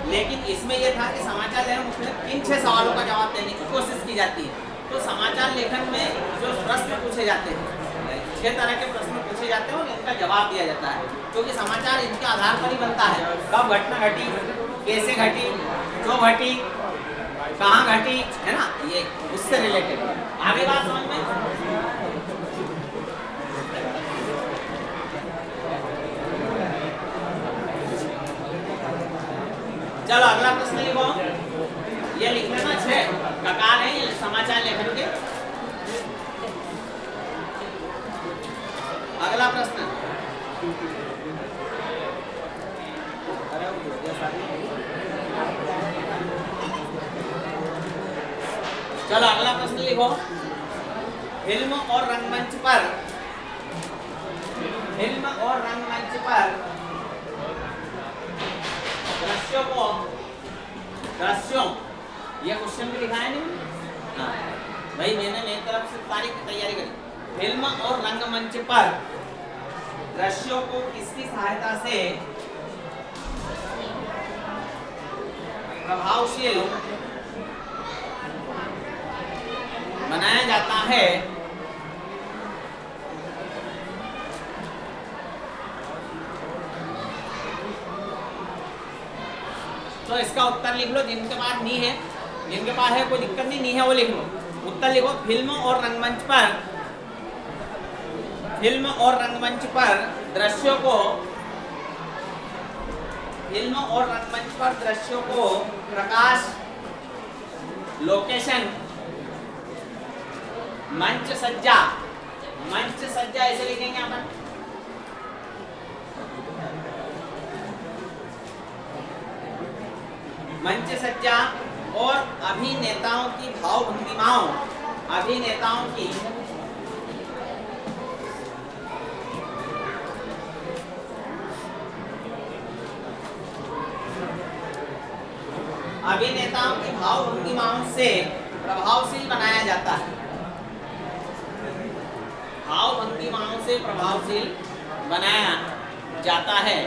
लेकिन इसमें ये था कि समाचार लेखन उसमें इन 6 सवालों का जवाब देने की कोशिश की जाती है। तो समाचार लेखन में जो प्रश्न पूछे जाते हैं, 6 तरह के प्रश्न पूछे जाते हैं और इनका जवाब दिया जाता है, क्योंकि समाचार इनके आधार पर ही बनता है। कब घटना घटी, कैसे घटी, क्यों घटी, कहाँ घटी, है ना, ये उससे रिलेटेड। आगे बात समझ में। चलो अगला प्रश्न लिखो, ये लिखना ना 6 ककार है ये समाचार लेखन के। अगला प्रश्न, चलो अगला प्रश्न लिखो, फिल्म और रंगमंच पर दृश्यों, ये क्वेश्चन भी लिखा है नहीं, हाँ भाई मैंने मेरी तरफ से तारीख की तैयारी करी। फिल्म और रंगमंच पर दृश्यों को किसकी सहायता से प्रभावशील बनाया जाता है, तो इसका उत्तर लिख लो। जिनके पास नहीं है, जिनके पास है कोई दिक्कत नहीं है वो लिख लो। उत्तर लिखो, फिल्म और रंगमंच पर दृश्यों को प्रकाश, लोकेशन, मंच सज्जा ऐसे लिखेंगे अपन। मंच सज्जा और अभिनेताओं की भावभंगिमाओं, अभिनेताओं की भावभंगिमाओं से प्रभावशील बनाया जाता है। भावभंगिमाओं से प्रभावशील बनाया जाता है।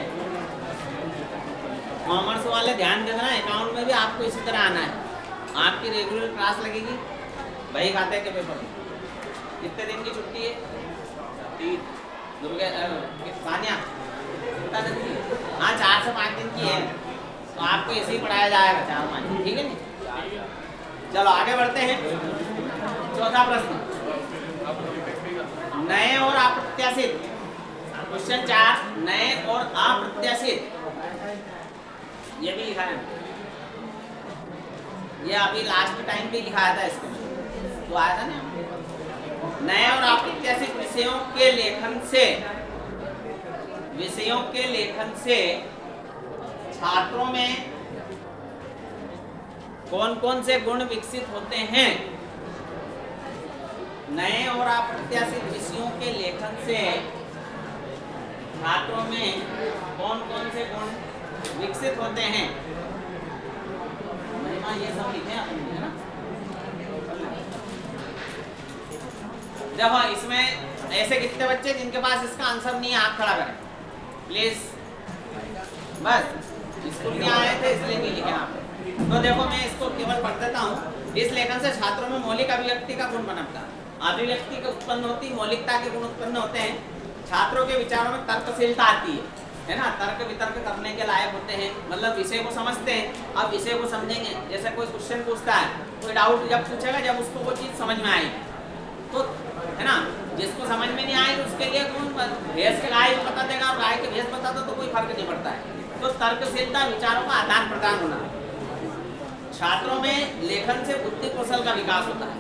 कॉमर्स वाले ध्यान देना, अकाउंट में भी आपको इसी तरह आना है। आपकी रेगुलर क्लास लगेगी बही खाते के पेपर। कितने दिन की छुट्टी है? 3। सानिया कितना दिन की? हाँ 4 से 5 दिन की है, तो आपको ऐसे ही पढ़ाया जाएगा 4-5 दिन, ठीक है नहीं? चलो आगे बढ़ते हैं। चौथा प्रश्न, नए और अप्रत्याशित। क्वेश्चन 4, नए और अप्रत्याशित, ये भी लिखा है, ये अभी लास्ट टाइम भी लिखाया था, इसको तो आया था ना। नए और अप्रत्याशित विषयों के लेखन से छात्रों में कौन कौन से गुण विकसित होते हैं? नए और अप्रत्याशित विषयों के लेखन से छात्रों में कौन कौन से गुण विकसित होते हैं? महिमा ये सब लिखे हैं, है ना। देखो इसमें ऐसे कितने बच्चे जिनके पास इसका आंसर नहीं है, हाथ खड़ा करें प्लीज। बस स्कूल में आए थे इसलिए नहीं लिखे आप। तो देखो मैं इसको केवल पढ़ देता हूँ। इस लेखन से छात्रों में मौलिक अभिव्यक्ति का गुण बनता है। अभिव्यक्ति का उत्पन्न होती, मौलिकता के गुण उत्पन्न होते हैं। छात्रों के विचारों में तर्कशीलता आती है ना, तर्क वितर्क करने के लायक होते हैं, मतलब विषय को समझते हैं। अब विषय को समझेंगे, जैसे कोई क्वेश्चन पूछता है, कोई डाउट जब पूछेगा जब उसको वो चीज़ समझ में आएगी, तो है ना। जिसको समझ में नहीं आएगी उसके लिए कौन भैंस के गाय बता देगा और गाय के भैंस बता दो तो कोई फर्क नहीं पड़ता है। तो तर्कशीलता, विचारों का आदान प्रदान होना। छात्रों में लेखन से बुद्धि कौशल का विकास होता है।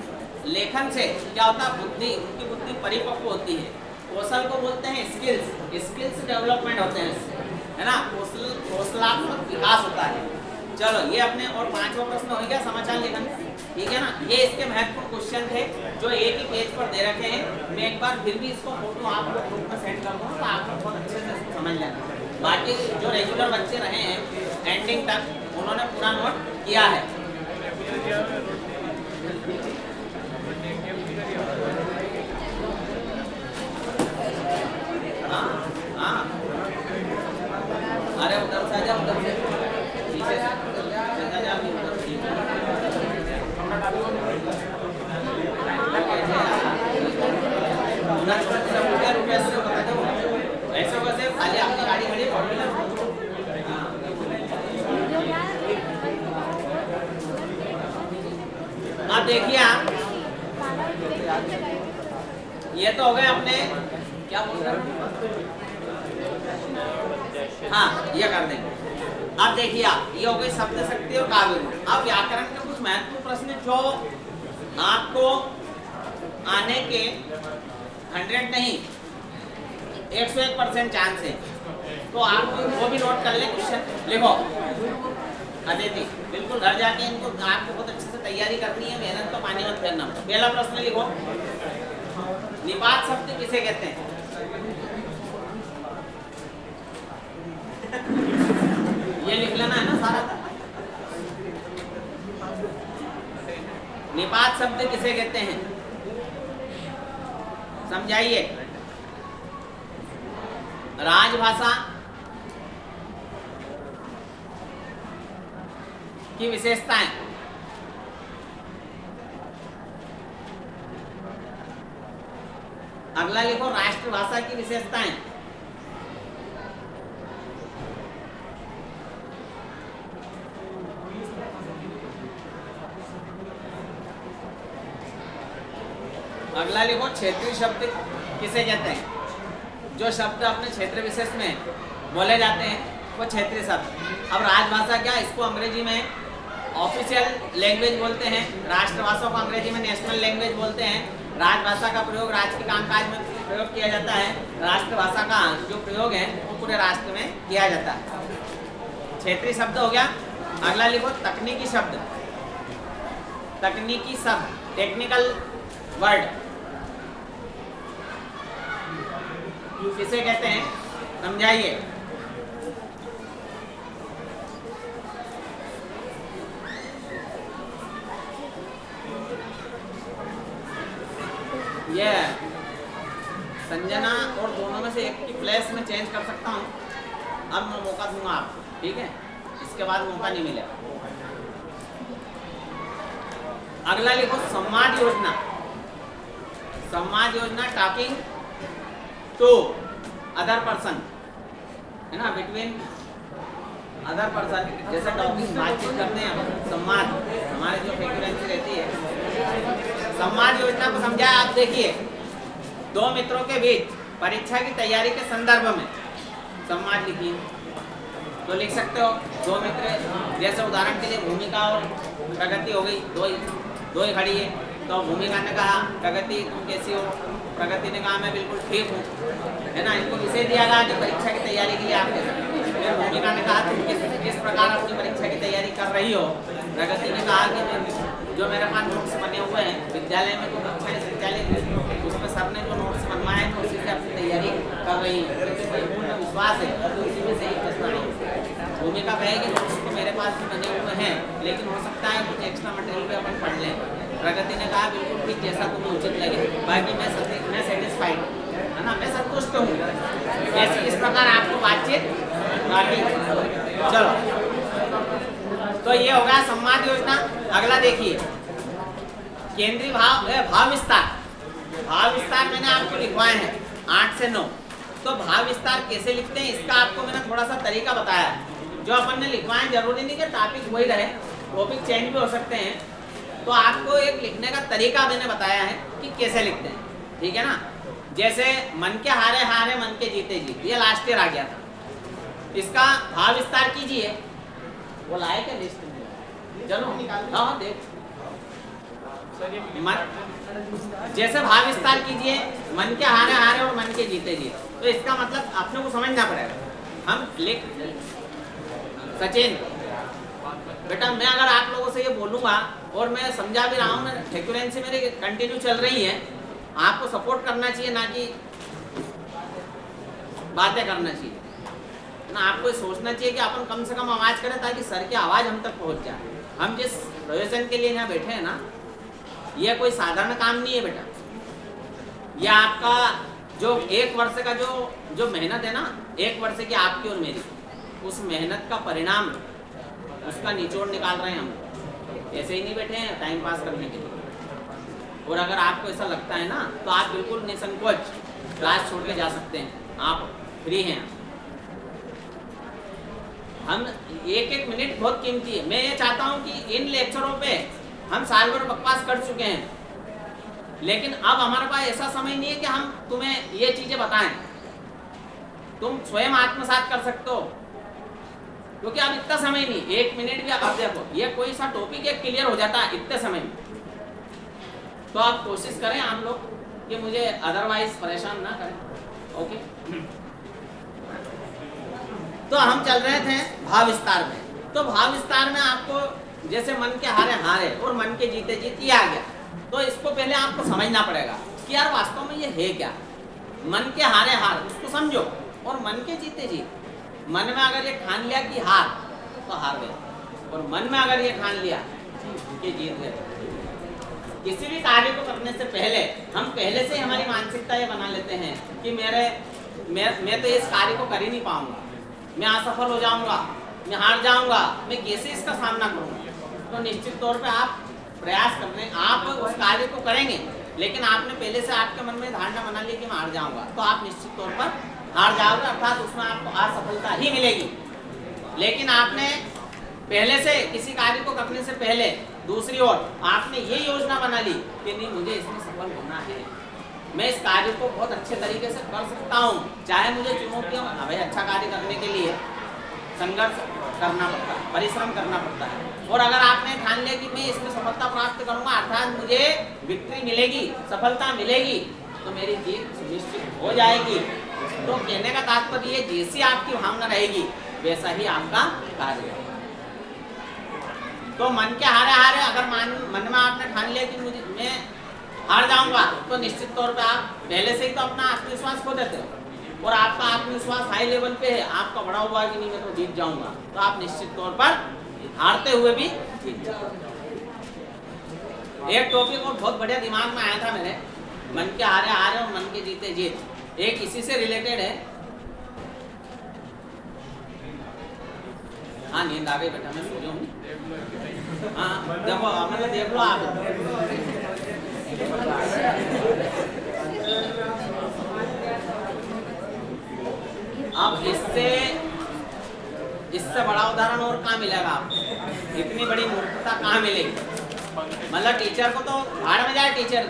लेखन से क्या होता है? बुद्धि, उनकी बुद्धि परिपक्व होती है। कौशल को बोलते हैं स्किल्स डेवलपमेंट होते हैं, है ना। कौशलात्मक विकास होता है। चलो ये अपने और 5वां प्रश्न हो गया समाचार लेखन, ठीक है ना। ये इसके महत्वपूर्ण क्वेश्चन थे जो एक ही पेज पर दे रखे हैं। मैं एक बार फिर भी इसको फोटो आपको ग्रुप में सेंड कर दूँगा, तो आप बहुत अच्छे से समझ लेना। बाकी जो रेगुलर बच्चे रहे हैं एंडिंग तक, उन्होंने पूरा नोट किया है। देखिए आप, ये तो हो गए अपने क्या बोल रहे हैं, हाँ ये कर देंगे। अब देखिए आप, ये हो गई शब्द शक्ति और काव्य गुण। अब व्याकरण के कुछ महत्वपूर्ण प्रश्न जो आपको आने के 100 नहीं 101% चांस है, तो आप वो भी नोट कर ले। क्वेश्चन लिखो अदिति, बिल्कुल घर जाके इनको आपको बहुत अच्छे से तैयारी करनी है, मेहनत तो पानी मत करना। पहला प्रश्न लिखो, निपात शब्द किसे कहते हैं? ये लिख लेना है ना सारा। निपात शब्द किसे कहते हैं, समझाइए। राजभाषा की विशेषताएं, अगला लिखो राष्ट्रभाषा की विशेषताएं। अगला लिखो क्षेत्रीय शब्द किसे कहते हैं? जो शब्द अपने क्षेत्र विशेष में बोले जाते हैं वो क्षेत्रीय शब्द। अब राजभाषा क्या, इसको अंग्रेजी में ऑफिशियल लैंग्वेज बोलते हैं, राष्ट्रभाषा को अंग्रेजी में नेशनल लैंग्वेज बोलते हैं। राजभाषा का प्रयोग राज्य के कामकाज में प्रयोग किया जाता है, राष्ट्रभाषा का जो प्रयोग है वो पूरे राष्ट्र में किया जाता है। क्षेत्रीय शब्द हो गया। अगला लिखो तकनीकी शब्द। तकनीकी शब्द, टेक्निकल वर्ड किसे कहते हैं, समझाइए। ये संजना और दोनों में से एक की प्लेस में चेंज कर सकता हूँ। अब मैं मौका दूंगा आपको, ठीक है, इसके बाद मौका नहीं मिलेगा। अगला लिखो संवाद योजना। संवाद योजना टॉकिंग टू अदर पर्सन, है ना, बिटवीन अदर पर्सन, जैसे टॉकिंग बातचीत करते हैं हम, संवाद हमारे जो फ्रीक्वेंसी रहती है। संवाद योजना को समझा आप। देखिए, दो मित्रों के बीच परीक्षा की तैयारी के संदर्भ में संवाद लिखिए तो लिख सकते हो। दो मित्र, जैसे उदाहरण के लिए भूमिका और प्रगति हो गई, दो ही खड़ी है, तो भूमिका ने कहा प्रगति तुम कैसी हो, प्रगति ने कहा मैं बिल्कुल ठीक हूँ, है ना। इनको विषय दिया गया कि परीक्षा की तैयारी के लिए आप फिर भूमिका ने कहा तुम किस प्रकार अपनी परीक्षा की तैयारी कर रही हो। प्रगति ने कहा कि जो मेरे पास नोट्स बने हुए हैं विद्यालय में, तो कक्षाएं संचालित उसमें सर ने जो नोट्स बनवाए हैं तो उसी से अपनी तैयारी कर रही है, पूर्ण विश्वास है, तो उसी में से ही प्रश्न आएंगे। भूमिका कहेगी नोट्स तो मेरे पास भी बने हुए हैं, लेकिन हो सकता है कुछ एक्स्ट्रा मटेरियल भी अपन पढ़ लें। प्रगति ने कहा बिल्कुल ठीक, जैसा तुम्हें उचित लगे, बाकी मैं सेटिस्फाइड, है ना, मैं संतुष्ट हूँ। ऐसे इस प्रकार आपको बातचीत बाकी। चलो, तो ये हो गया संवाद योजना। अगला देखिए केंद्रीय भाव विस्तार। भाव विस्तार मैंने आपको लिखवाए हैं 8 से 9। तो भाव विस्तार कैसे लिखते हैं इसका आपको मैंने थोड़ा सा तरीका बताया है। जो अपन ने लिखवाए जरूरी नहीं कि टॉपिक वही रहे, टॉपिक चेंज भी हो सकते हैं। तो आपको एक लिखने का तरीका मैंने बताया है कि कैसे लिखते हैं, ठीक है ना। जैसे मन के हारे हारे मन के जीते जीत, ये लास्ट ईयर आ गया था। इसका भाव विस्तार कीजिए, वो लाए क्या लिस्ट में, चलो हाँ देख। जैसे भाव विस्तार कीजिए, मन के हारे हारे और मन के जीते जीत, तो इसका मतलब आपने को समझना पड़ेगा। हम लिख सचिन बेटा, मैं अगर आप लोगों से ये बोलूँगा और मैं समझा भी रहा हूँ, फ्रीक्वेंसी मेरी कंटिन्यू चल रही है, आपको सपोर्ट करना चाहिए, ना कि बातें करना चाहिए ना। आपको सोचना चाहिए कि अपन कम से कम आवाज़ करें ताकि सर की आवाज़ हम तक पहुँच जाए। हम जिस प्रयोजन के लिए यहाँ बैठे हैं ना, यह कोई साधारण काम नहीं है बेटा। यह आपका जो 1 वर्ष का जो मेहनत है ना, 1 वर्ष की आपकी और मेरी, उस मेहनत का परिणाम, उसका निचोड़ निकाल रहे हैं हम। ऐसे ही नहीं बैठे हैं टाइम पास करने के लिए। और अगर आपको ऐसा लगता है ना, तो आप बिल्कुल निसंकोच क्लास छोड़ के जा सकते हैं, आप फ्री हैं। हम 1-1 मिनट बहुत कीमती है। मैं ये चाहता हूँ कि इन लेक्चरों पे हम साल भर बकवास कर चुके हैं, लेकिन अब हमारे पास ऐसा समय नहीं है कि हम तुम्हें ये चीजें बताएं। तुम स्वयं आत्मसात कर सकते हो, क्योंकि अब इतना समय नहीं, 1 मिनट भी आप देखो, ये कोई सा टॉपिक एक क्लियर हो जाता है इतने समय में। तो आप कोशिश करें आप लोग कि मुझे अदरवाइज परेशान ना करें। ओके, तो हम चल रहे थे भाव विस्तार में। तो भाव विस्तार में आपको जैसे मन के हारे हारे और मन के जीते जीत ये आ गया। तो इसको पहले आपको समझना पड़ेगा कि यार वास्तव में ये है क्या। मन के हारे हार उसको समझो, और मन के जीते जीत, मन में अगर ये ठान लिया कि हार, तो हार गए, और मन में अगर ये ठान लिया कि जीत गए। किसी भी कार्य को करने से पहले हम पहले से हमारी मानसिकता ये बना लेते हैं कि मैं तो इस कार्य को कर ही नहीं पाऊंगा, मैं असफल हो जाऊंगा, मैं हार जाऊंगा, मैं कैसे इसका सामना करूंगा। तो निश्चित तौर पे आप प्रयास करने, आप उस कार्य को करेंगे, लेकिन आपने पहले से आपके मन में धारणा बना ली कि मैं हार जाऊंगा, तो आप निश्चित तौर पर हार जाओगे, अर्थात उसमें आपको असफलता ही मिलेगी। लेकिन आपने पहले से किसी कार्य को करने से पहले दूसरी ओर आपने ये योजना बना ली कि नहीं, मुझे इसमें सफल होना है, मैं इस कार्य को बहुत अच्छे तरीके से कर सकता हूँ, चाहे मुझे चुनौतियों में, भाई अच्छा कार्य करने के लिए संघर्ष करना पड़ता है, परिश्रम करना पड़ता है। और अगर आपने ठान लिया कि मैं इसमें सफलता प्राप्त करूंगा, अर्थात मुझे विक्ट्री मिलेगी, सफलता मिलेगी, तो मेरी जीत सुनिश्चित हो जाएगी। तो कहने का तात्पर्य ये, जैसी आपकी भावना रहेगी वैसा ही आपका कार्य है। तो मन के हारे हारे अगर मन में आपने ठान लिया कि मुझे मैं हार जाऊंगा, तो निश्चित तौर पे आप पहले से ही तो अपना आत्मविश्वास खो देते हो, और आपका आत्मविश्वास हाई लेवल पे है, आपका बड़ा हुआ कि नहीं मैं तो जीत जाऊंगा, तो आप निश्चित तौर पर हारते हुए भी जीत जाओगे। एक टॉपिक और बहुत बढ़िया दिमाग में आया था मेरे, मन के हारे हारे और मन के जीते जीत, एक इसी से रिलेटेड है। हाँ, नींद आ गई बेटा, मैं सो जाऊंगी। हाँ देखो, मतलब देख लो आप, अब इससे बड़ा उदाहरण और कहाँ मिलेगा आपको, इतनी बड़ी मूर्खता कहाँ मिलेगी। मतलब टीचर को तो भाड़ में जाए टीचर,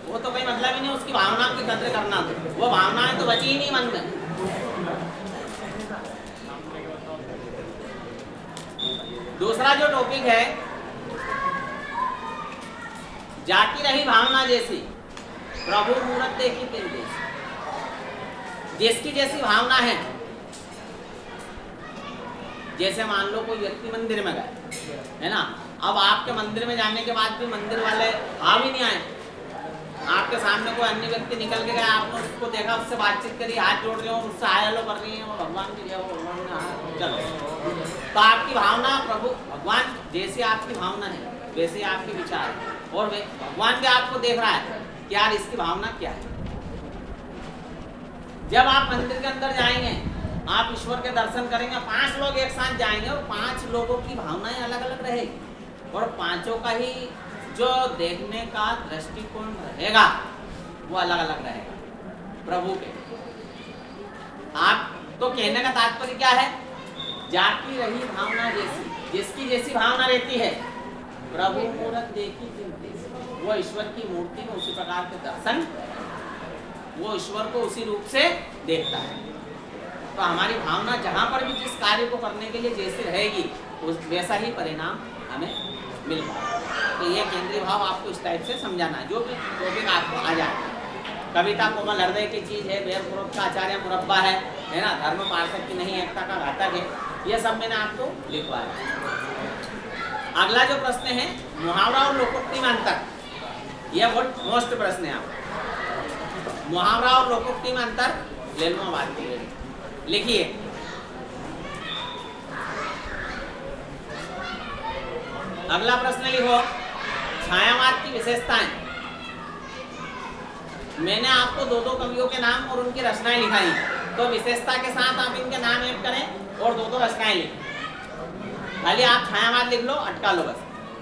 वो तो कोई मतलब ही नहीं उसकी भावना की कद्र करना, तो वो भावनाएं तो बची ही नहीं मन में। दूसरा जो टॉपिक है, जाती रही भावना जैसी, प्रभु मूरत देखी तिल जैसी। जिसकी जैसी भावना है, जैसे मान लो कोई व्यक्ति मंदिर में गए, है ना, अब आपके मंदिर में जाने के बाद भी मंदिर वाले भाव ही नहीं आए, आपके सामने कोई अन्य व्यक्ति निकल के गया, आपने उसको देखा, उससे बातचीत करी, हाथ जोड़ रहे हो, उससे हाय हेलो कर रही है, वो भगवान की जय हो, भगवान ने चलो, तो आपकी भावना प्रभु भगवान जैसी आपकी भावना है वैसे आपके विचार है, और भगवान भी आपको देख रहा है कि यार इसकी भावना क्या है। जब आप मंदिर के अंदर जाएंगे, आप ईश्वर के दर्शन करेंगे, 5 लोग एक साथ जाएंगे, और 5 लोगों की भावनाएं अलग अलग रहेगी, और 5 का ही जो देखने का दृष्टिकोण रहेगा वो अलग अलग रहेगा प्रभु के। आप तो कहने का तात्पर्य क्या है, जाती रही भावना जैसी, जिसकी जैसी भावना रहती है, प्रभु मूरत देखी तिल जैसी, वो ईश्वर की मूर्ति में उसी प्रकार के दर्शन, वो ईश्वर को उसी रूप से देखता है। तो हमारी भावना जहाँ पर भी जिस कार्य को करने के लिए जैसी रहेगी, उस वैसा ही परिणाम हमें मिल पाएगा। तो ये केंद्रीय भाव आपको इस टाइप से समझाना है, जो भी टॉपिक आपको आ जाए। कविता कोमल हृदय की चीज है, वेद पुरुष का आचार्य मुरब्बा है ना, धर्म पार्थक की नहीं एकता का घातक है, ये सब मैंने आपको लिखवाया। अगला जो प्रश्न है, मुहावरा और लोकोक्ति में अंतर, यह बहुत मोस्ट प्रश्न है। आप मुहावरा और लोकोक्ति में अंतर ले लो, बात लिखिए। अगला प्रश्न लिखो, छायावाद की विशेषताएं। मैंने आपको 2 कवियों के नाम और उनकी रचनाएं लिखाई, तो विशेषता के साथ आप इनके नाम ऐड करें और 2 रचनाएं लिखें। खाली आप छायावाद लिख लो, अटका लो, बस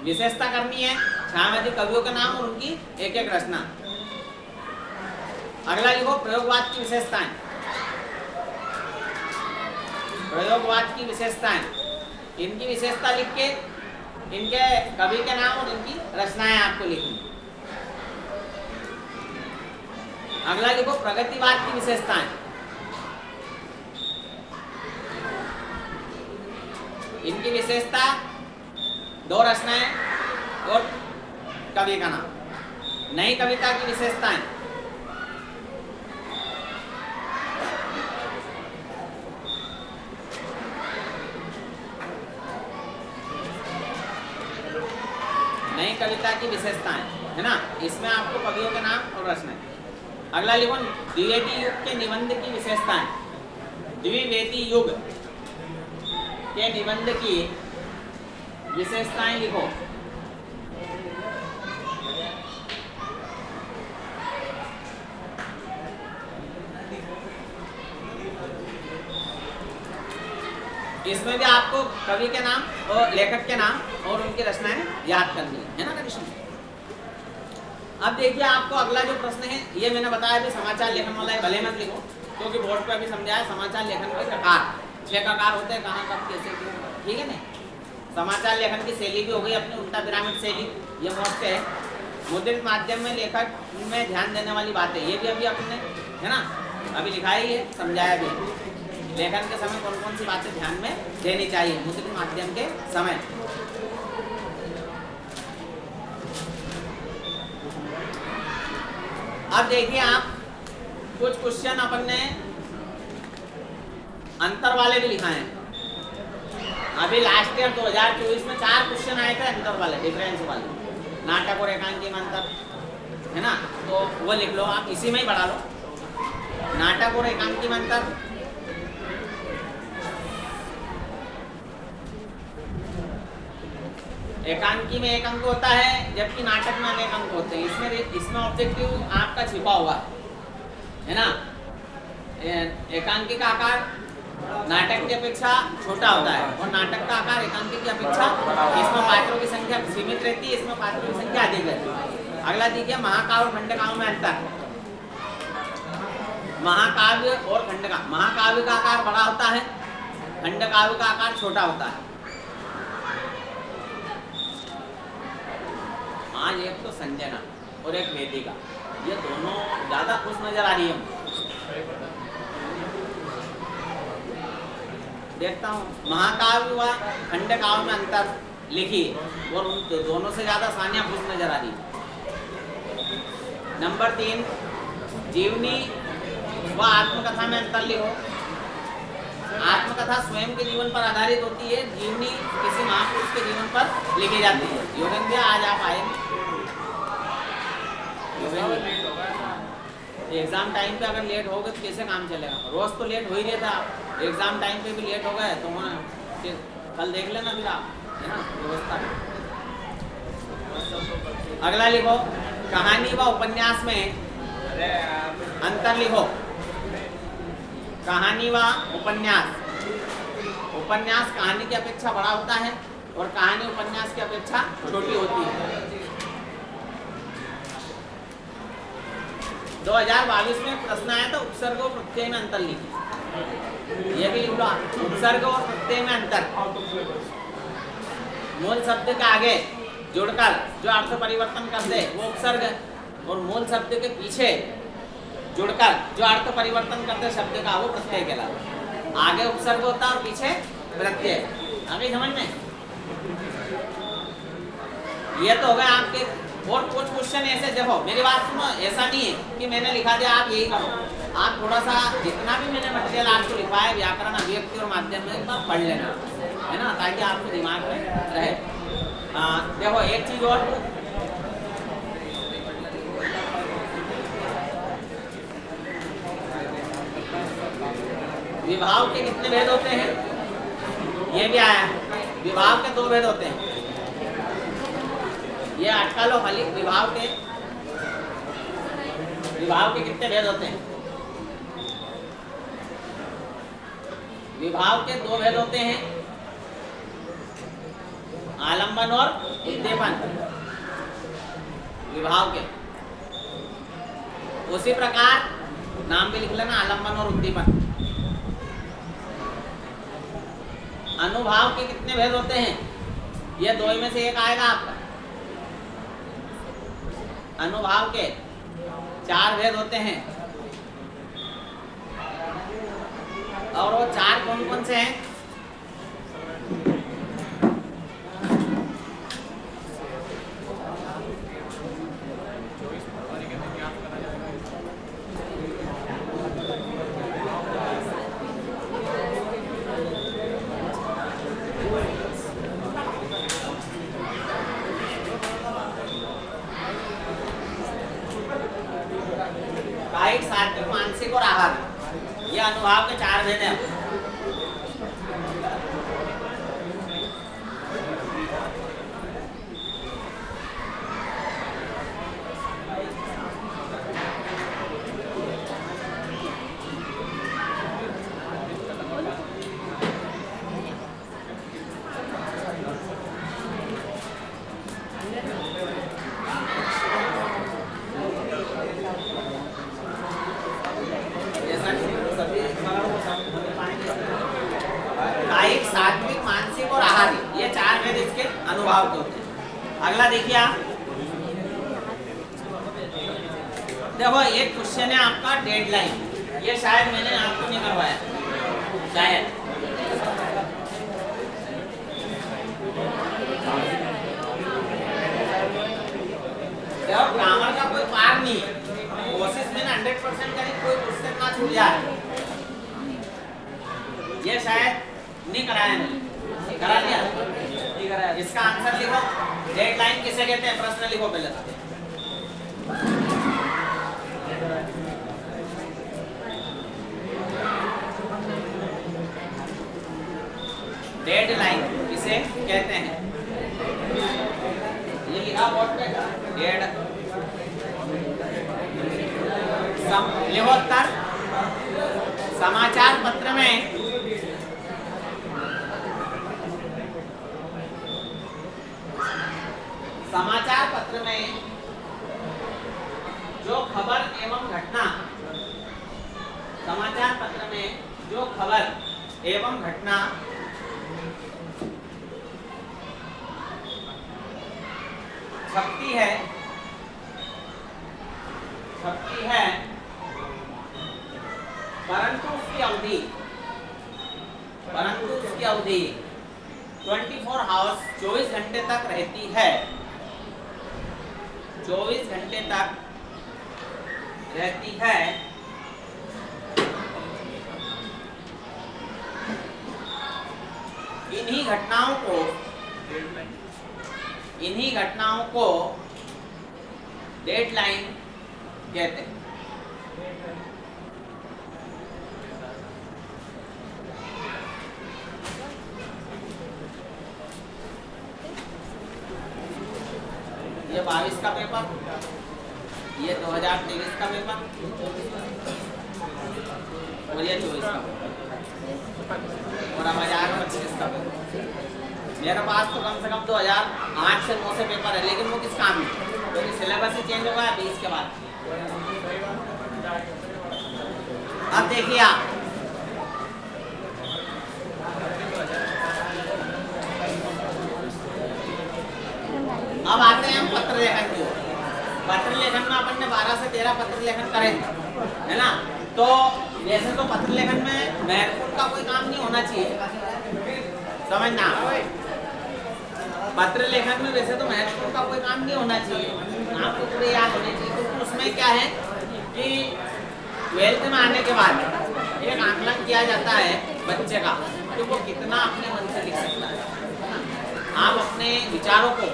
विशेषता करनी है, छायावादी कवियों के नाम और उनकी एक रचना। अगला लिखो, प्रयोगवाद की विशेषताएं। प्रयोगवाद की विशेषताएं, इनकी विशेषता लिख के इनके कवि के नाम और इनकी रचनाएं आपको लिखनी। अगला लिखो प्रगतिवाद की विशेषताएं। इनकी विशेषता, 2 रचनाएं और कवि का नाम। नई कविता की विशेषताएं, नई कविता की विशेषताएं है ना, इसमें आपको कवियों के नाम और रचनाएं। अगला लिखो द्विवेदी युग के निबंध की विशेषताएं। द्विवेदी युग के निबंध की विशेषताएं लिखो। इसमें भी आपको कवि के नाम और लेखक के नाम और उनकी रचनाएं याद करनी है ना कृष्ण। अब देखिए आपको अगला जो प्रश्न है, ये मैंने बताया भी समाचार लेखन वाला है, भले मत लिखो क्योंकि बोर्ड पे अभी समझाया समाचार लेखन के प्रकार, 6 प्रकार होते हैं, कहाँ कब कैसे क्यों, ठीक है ना। समाचार लेखन की शैली भी हो गई अपनी उल्टा पिरामिड शैली, ये मोस्ट है। मुद्रित माध्यम में लेखक में ध्यान देने वाली बातें, ये भी अभी अपने है ना अभी लिखा ही है, समझाया भी। लेखन के समय कौन कौन सी बातें ध्यान में देनी चाहिए मुद्रित माध्यम के समय। अब देखिए आप कुछ क्वेश्चन अपन ने अंतर वाले भी लिखा है। अभी लास्ट ईयर 2024 में 4 क्वेश्चन आए थे अंतर वाले, डिफरेंस वाले, नाटक और एकांकी में अंतर है ना, तो वो लिख लो आप, इसी में ही बढ़ा लो। नाटक और एकांकी में अंतर, एकांकी में 1 अंक होता है जबकि नाटक में अनेक अंक होते हैं। इसमें ऑब्जेक्टिव आपका छिपा हुआ है ना। एकांकी का आकार नाटक की अपेक्षा छोटा होता है और नाटक का आकार एकांकी की अपेक्षा, इसमें पात्रों की संख्या सीमित रहती है, इसमें पात्रों की संख्या अधिक रहती है। अगला देखिए महाकाव्य और खंडकाव्य में अंतर। महाकाव्य और खंडकाव्य, महाकाव्य का आकार बड़ा होता है, खंडकाव्य का आकार छोटा होता है। आज एक तो संजना और एक वेदिका, ये दोनों ज्यादा खुश नजर आ रही है। देखता हूँ महाकाव्य व खंडकाव्य में अंतर लिखिए और उन दोनों से ज्यादा सानिया खुश नजर आ रही है। नंबर 3 जीवनी व आत्मकथा में अंतर लिखो। आत्मकथा स्वयं के जीवन पर आधारित होती है, जीवनी किसी महापुरुष के जीवन पर लिखी जाती है। योगेंद्र आज आप आए, एग्जाम टाइम पे अगर लेट हो गए तो कैसे काम चलेगा। रोज तो लेट हो ही रहता, एग्जाम टाइम पे भी लेट हो गए तो कल देख लेना फिर आप, है ना व्यवस्था। अगला लिखो कहानी व उपन्यास में अंतर लिखो। कहानी व उपन्यास, उपन्यास कहानी की अपेक्षा बड़ा होता है और कहानी उपन्यास की अपेक्षा छोटी होती है। 2022 में प्रश्न आया था उपसर्ग और प्रत्यय में अंतर लिखिए, ये भी लिख लो। उपसर्ग और प्रत्यय में अंतर, मूल शब्द के आगे जुड़कर जो अर्थ परिवर्तन कर दे वो उपसर्ग, और मूल शब्द के पीछे जुड़कर जो अर्थ परिवर्तन करते शब्द का वो प्रत्यय कहलाता। आगे उपसर्ग होता है और पीछे प्रत्यय। आगे समझ में, ये तो हो गए आपके। और कुछ क्वेश्चन ऐसे, देखो मेरी बात सुनो, ऐसा नहीं है कि मैंने लिखा दिया आप यही करो। आप थोड़ा सा जितना भी मैंने मटेरियल आपको लिखा है व्याकरण अभिव्यक्ति और माध्यम में एक बार पढ़ लेना, है ना, ताकि आपको दिमाग में रहे। देखो एक चीज और, विभाव के कितने भेद होते हैं, ये भी आया है। विभाव के 2 भेद होते हैं, ये अटका लो खाली। विभाव के कितने भेद होते हैं? विभाव के 2 भेद होते हैं, आलंबन और उद्दीपन। विभाव के उसी प्रकार नाम भी लिख लेना, आलंबन और उद्दीपन। अनुभाव के कितने भेद होते हैं? ये दो में से एक आएगा आपका। अनुभाव के 4 भेद होते हैं और वो 4 कौन कौन से हैं? कायिक, सात्विक, मानसिक और आहार, ये अनुभाव के 4 भेद हैं। कायिक, सात्विक, मानसिक और आहारी, ये 4 भेद इसके अनुभाव के होते हैं। अगला देखिए आप, देखो एक क्वेश्चन है आपका डेडलाइन, ये शायद मैंने आपको नहीं करवाया, शायद देखो ग्रामर का कोई पार नहीं है, कोशिश में 100% करें कोई क्वेश्चन ना छूट जाए। ये शायद नहीं कराया, नहीं करा दिया, नहीं कराया। इसका आंसर लिखो, डेडलाइन किसे कहते हैं, प्रश्न लिखो पहले। डेडलाइन किसे कहते हैं, ये लिखा बोर्ड पे, डेड लिखो उत्तर। समाचार पत्र में जो खबर एवं घटना, समाचार पत्र में जो खबर एवं घटना छपती है परंतु उसकी अवधि 24 आवर्स 24 घंटे तक रहती है, 24 घंटे तक रहती है, इन्हीं घटनाओं को डेडलाइन कहते हैं। ये 22 का पेपर, ये 2023 का पेपर और ये 24 का पेपर और अब 2025 का पेपर। मेरे पास तो कम से कम 2008 से 9 से पेपर है, लेकिन वो किस काम में, क्योंकि सिलेबस ही चेंज हुआ है 20 के बाद। अब देखिए आप, अब आते हैं हम पत्र लेखन की ओर। पत्र लेखन में अपन ने 12 से 13 पत्र लेखन करेंगे, है ना। तो वैसे तो पत्र लेखन में महत्वपूर्ण का कोई काम नहीं होना चाहिए, समझना। पत्र लेखन में वैसे तो महत्वपूर्ण का कोई काम नहीं होना चाहिए, आपको पूरे याद होने चाहिए, क्योंकि उसमें क्या है कि 12th में आने के बाद एक आकलन किया जाता है बच्चे का कि वो कितना अपने मन से लिख सकता है। आप अपने विचारों को,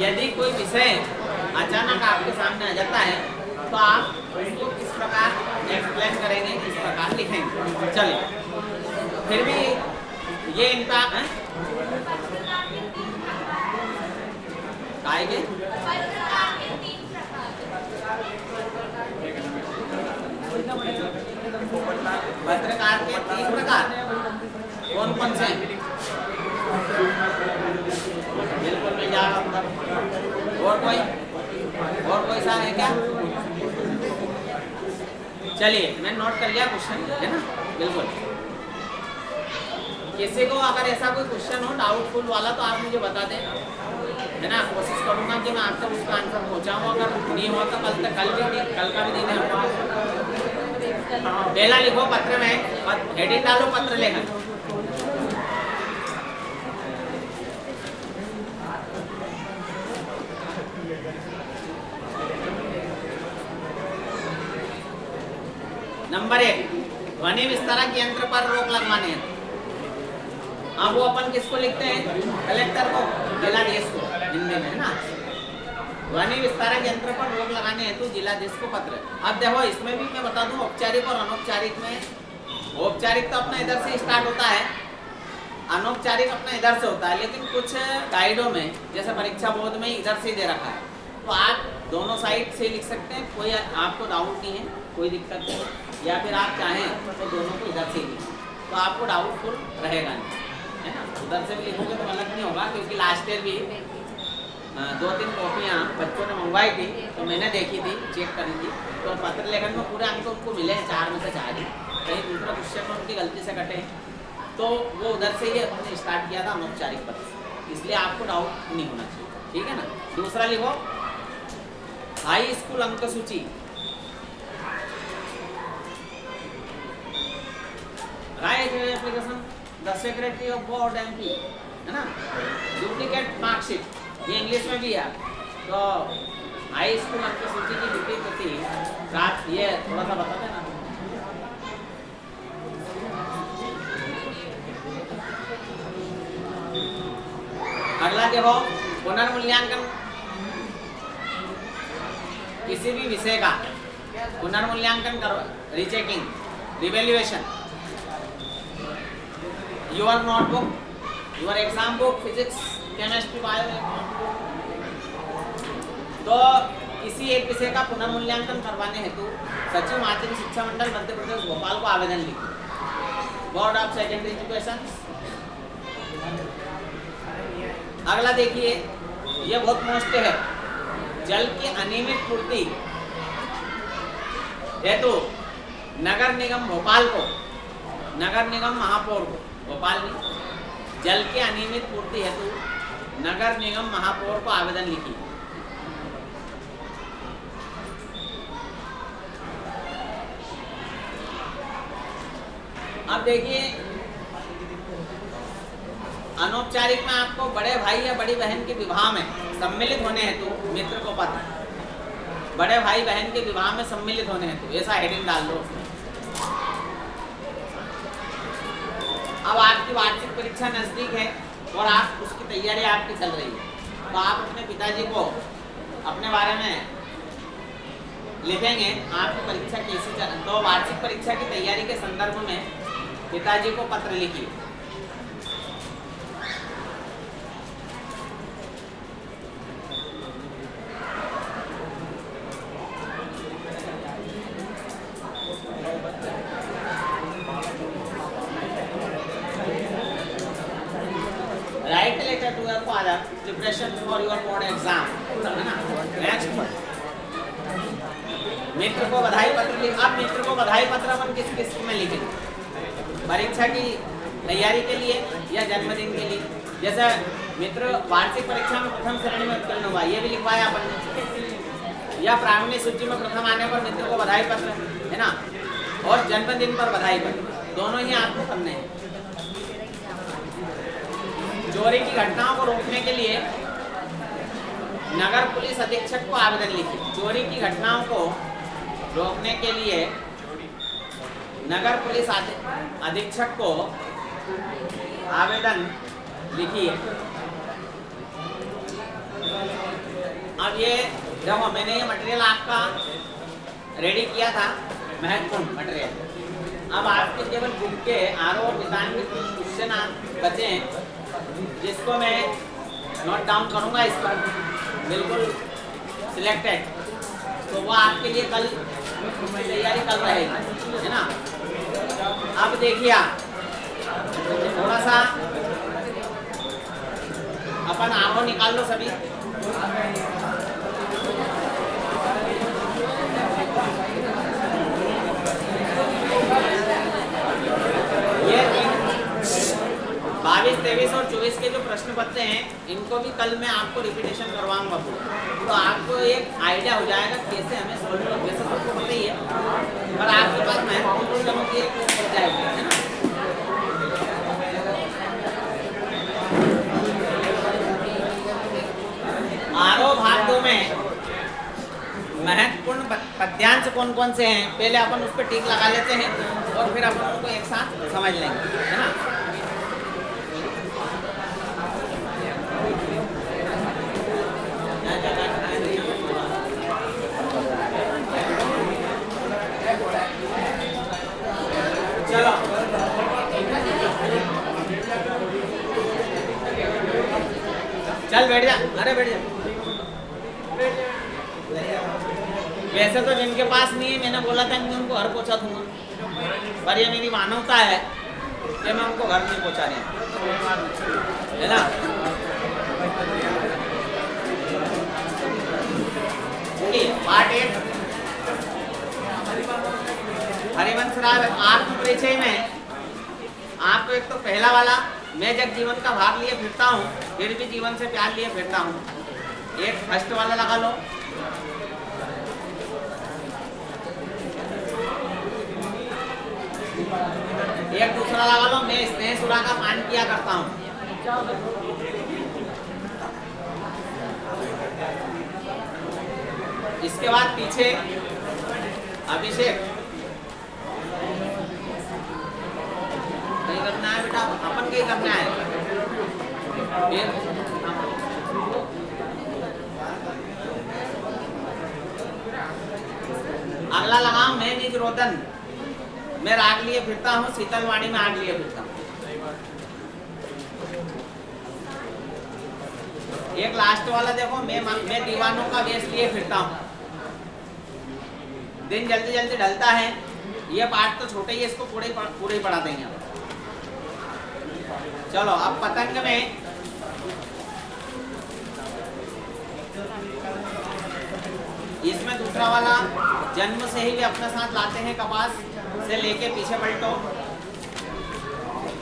यदि कोई विषय अचानक आपके सामने आ जाता है तो आप उसको किस प्रकार एक्सप्लेन करेंगे, किस प्रकार लिखेंगे। चलिए, फिर भी ये इनका आएंगे पत्रकार के 3 प्रकार कौन कौन से हैं? बिल्कुल मिल जाएगा। और कोई सा है क्या? चलिए, मैं नोट कर लिया क्वेश्चन, है ना। बिल्कुल, किसी को अगर ऐसा कोई क्वेश्चन हो डाउटफुल वाला तो आप मुझे बता दें, है ना। कोशिश करूंगा कि मैं आप तक उसका आंसर पहुंचाऊँ। अगर नहीं हो तो कल का भी दिन है। पहला लिखो पत्र में, हेडिंग डालो पत्र लेखन। नंबर 1, ध्वनि विस्तारक यंत्र पर रोक लगवाने हैं। अब वो अपन किसको लिखते हैं? कलेक्टर को, जिलाधीश को, हिंदी में, है ना। ध्वनि विस्तारक यंत्र पर रोक लगाने हेतु जिलाधीश को पत्र। अब देखो इसमें भी मैं बता दूं, औपचारिक और अनौपचारिक में। औपचारिक तो अपना इधर से स्टार्ट होता है, अनौपचारिक अपना इधर से होता है। लेकिन कुछ गाइडों में, जैसे परीक्षा बोर्ड में इधर से दे रखा है, तो आप दोनों साइड से लिख सकते हैं। कोई आपको डाउट नहीं है, कोई दिक्कत नहीं, या फिर आप चाहें तो दोनों को इधर से लिखें, तो आपको डाउटफुल रहेगा नहीं, है ना। उधर से भी लिखोगे तो गलत नहीं होगा, क्योंकि लास्ट ईयर भी 2-3 कॉपियाँ बच्चों ने मंगवाई थी, तो मैंने देखी थी, चेक करी थी, तो पत्र लेखन में पूरे अंक उनको मिले हैं 4 में से 4 ही। कहीं दूसरा क्वेश्चन में उनकी गलती से कटे, तो वो उधर से ही अपने स्टार्ट किया था अनौपचारिक पत्र से, इसलिए आपको डाउट नहीं होना चाहिए, ठीक है ना। दूसरा लिखो हाई स्कूल अंक सूची। Right application the secretary of board MP, है ना। डुप्लीकेट मार्कशीट, ये इंग्लिश में भी है। तो हाई स्कूल अंक सूची की द्वितीय प्रति रात, ये थोड़ा सा बता देना। अगला देखो, पुनर्मूल्यांकन किसी भी विषय का पुनर्मूल्यांकन करो, rechecking, revaluation. Your notebook, your exam book, physics, chemistry, bio. तो किसी एक विषय का पुनर्मूल्यांकन करवाने हेतु सचिव माध्यमिक शिक्षा मंडल मध्य प्रदेश भोपाल को आवेदन लिखिए, बोर्ड ऑफ सेकेंडरी एजुकेशन। अगला देखिए, ये बहुत मोस्ट है, जल की अनियमित पूर्ति हेतु नगर निगम भोपाल को, नगर निगम महापौर को, भोपाल में जल की अनियमित पूर्ति हेतु नगर निगम महापौर को आवेदन लिखी। अब देखिए, अनौपचारिक में आपको बड़े भाई या बड़ी बहन के विवाह में सम्मिलित होने हेतु मित्र को पत्र, बड़े भाई बहन के विवाह में सम्मिलित होने हेतु, ऐसा हेडिंग डाल दो। अब आपकी वार्षिक परीक्षा नजदीक है और आप उसकी तैयारी आपकी चल रही है, तो आप अपने पिताजी को अपने बारे में लिखेंगे, आपकी परीक्षा कैसी चल। तो वार्षिक परीक्षा की तैयारी के संदर्भ में पिताजी को पत्र लिखिए। Write letter to your father, preparation for your board exam, है ना। नेक्स्ट, मित्र को बधाई पत्र लिख। अब मित्र को बधाई पत्र अपन किस किस में लिखेंगे? परीक्षा की तैयारी के लिए या जन्मदिन के लिए। जैसे मित्र वार्षिक परीक्षा में प्रथम श्रेणी में उत्तीर्ण हुआ, ये भी लिखवाया अपन ने, या प्रावीण्य सूची में प्रथम आने पर मित्र को बधाई पत्र, है ना, और जन्मदिन पर बधाई पत्र, दोनों ही आपको करने हैं। चोरी की घटनाओं को रोकने के लिए नगर पुलिस अधीक्षक को आवेदन लिखिए। चोरी की घटनाओं को रोकने के लिए नगर पुलिस अधीक्षक को आवेदन लिखिए। अब ये देखो, मैंने ये मटेरियल आपका रेडी किया था, महत्वपूर्ण मटेरियल। अब आपके केवल बुक के आरोप और निदान के कुछ क्वेश्चन बचे हैं, जिसको मैं नोट डाउन करूंगा इस पर, बिल्कुल सिलेक्टेड। तो वो आपके लिए कल तैयारी कर रहेगी, है ना। अब देखिए, थोड़ा सा अपन आंखों निकाल लो सभी। ये 22, 23 और 24 के जो प्रश्न पत्र हैं इनको भी कल मैं आपको रिपीटेशन करवाऊंगा पूरा, तो आपको एक आइडिया हो जाएगा कैसे हमें सॉल्व करना। वैसे सबको पता ही है, पर आपके पास महत्वपूर्ण क्वेश्चनों की एक हो जाएगी, है ना। आरोह भाग 2 में महत्वपूर्ण पद्यांश कौन कौन से हैं, पहले अपन उस पर टिक लगा लेते हैं और फिर अपन उनको एक साथ समझ लेंगे, है ना। चलो चल बैठ जा, अरे बैठ जा। वैसे तो जिनके पास नहीं है मैंने बोला था कि उनको घर पहुंचा दूंगा, पर ये मेरी मानवता है कि मैं उनको घर नहीं पहुंचा रही, है ना। पार्ट 8 हरिवंश राय आत्म परिचय में आपको एक तो पहला वाला, मैं जब जीवन का भाग लिए फिरता हूँ फिर भी जीवन से प्यार लिए फिरता हूँ, एक फर्स्ट वाला लगा लो। एक दूसरा लगा लो, मैं स्नेह सुरा का पान किया करता हूँ। इसके बाद पीछे अभिषेक कहीं करना है बेटा, अपन कहीं करना है। अगला लगाओ, मैं निज रोदन, मैं राग लिए फिरता हूँ, शीतलवाणी में आग लिए फिरता हूँ। एक लास्ट वाला देखो, मैं दीवानों का वेश लिए फिरता हूँ, दिन जल्दी जल्दी ढलता है। ये पार्ट तो छोटे ही, इसको पूरे ही पढ़ा देंगे। चलो अब पतंग में इसमें दूसरा वाला, जन्म से ही वे अपने साथ लाते हैं कपास से लेके पीछे पलटो,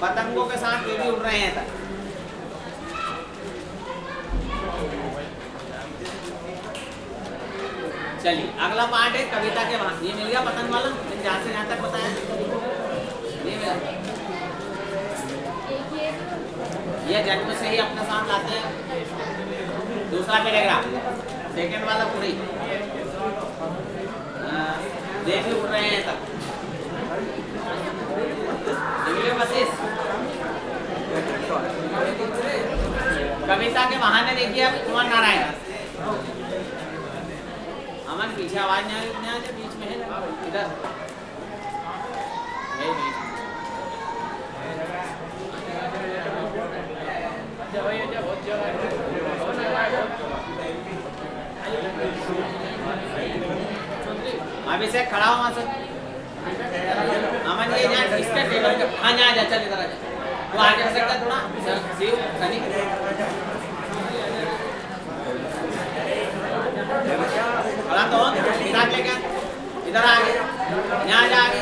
पतंगों के साथ वे भी उड़ रहे हैं तक। चलिए अगला पार्ट है कविता के वहां, ये मिल गया पतंग वाला, जहाँ से जहाँ तक बताया ये मिला। ये जन्म से ही अपने साथ लाते हैं। दूसरा पैराग्राफ, सेकंड वाला पूरी देख उड़ रहे हैं तक। कविता के बहाने देखिए अब कुमार नारायण। अमन पीछे आवाज नहीं आ रही, बीच में है इधर अभी से खड़ा हो वहां से। अमन ये जा इसका टेबल, हाँ जा जा, चल इधर आ जा, वो आगे हो सकता है थोड़ा शिव सनी खड़ा तो किताब लेके इधर आगे, यहाँ जा आगे,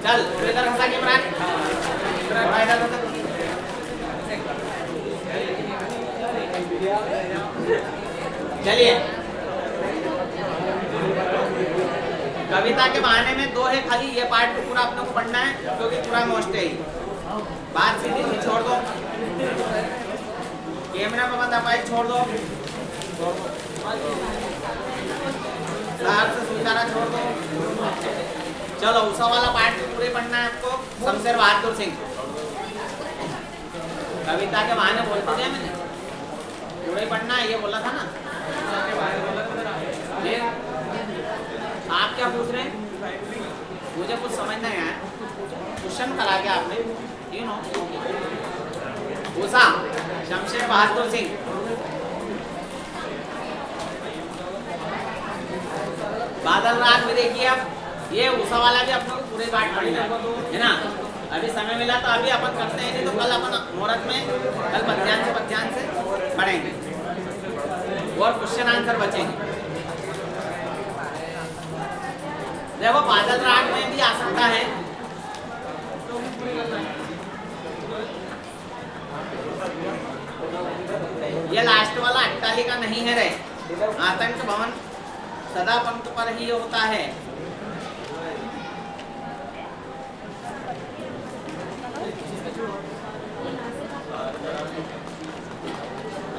चल तो इधर हंसा के इमरान, चलिए कविता के बहाने में दो है खाली, ये पार्ट पूरा अपने को पढ़ना है क्योंकि पूरा मोस्ट है। बात सीधी छोड़ दो, कैमरा में बंदा पाइप छोड़ दो, साहब से सुचारा छोड़ दो। चलो उषा वाला पार्ट भी पूरे पढ़ना है आपको। शमशेर बहादुर सिंह कविता के बहाने बोलते थे, मैंने पूरे पढ़ना है ये बोला था ना। आप क्या पूछ रहे हैं? मुझे कुछ समझ नहीं आया, क्वेश्चन करा के आपने, यू नो। उषा शमशेर बहादुर सिंह, बादल रात में देखिए आप, ये उषा वाला भी अपने को पूरे पाठ पढ़ना है ना। अभी समय मिला तो अभी अपन करते हैं, नहीं तो कल अपन मुहूर्त में कल पद्यांश से पढ़ेंगे और क्वेश्चन आंसर बचेंगे। देखो बादल राग में भी आ सकता है, ये लास्ट वाला अट्टालिका नहीं है रे, आतंक भवन सदा पंख पर ही होता है।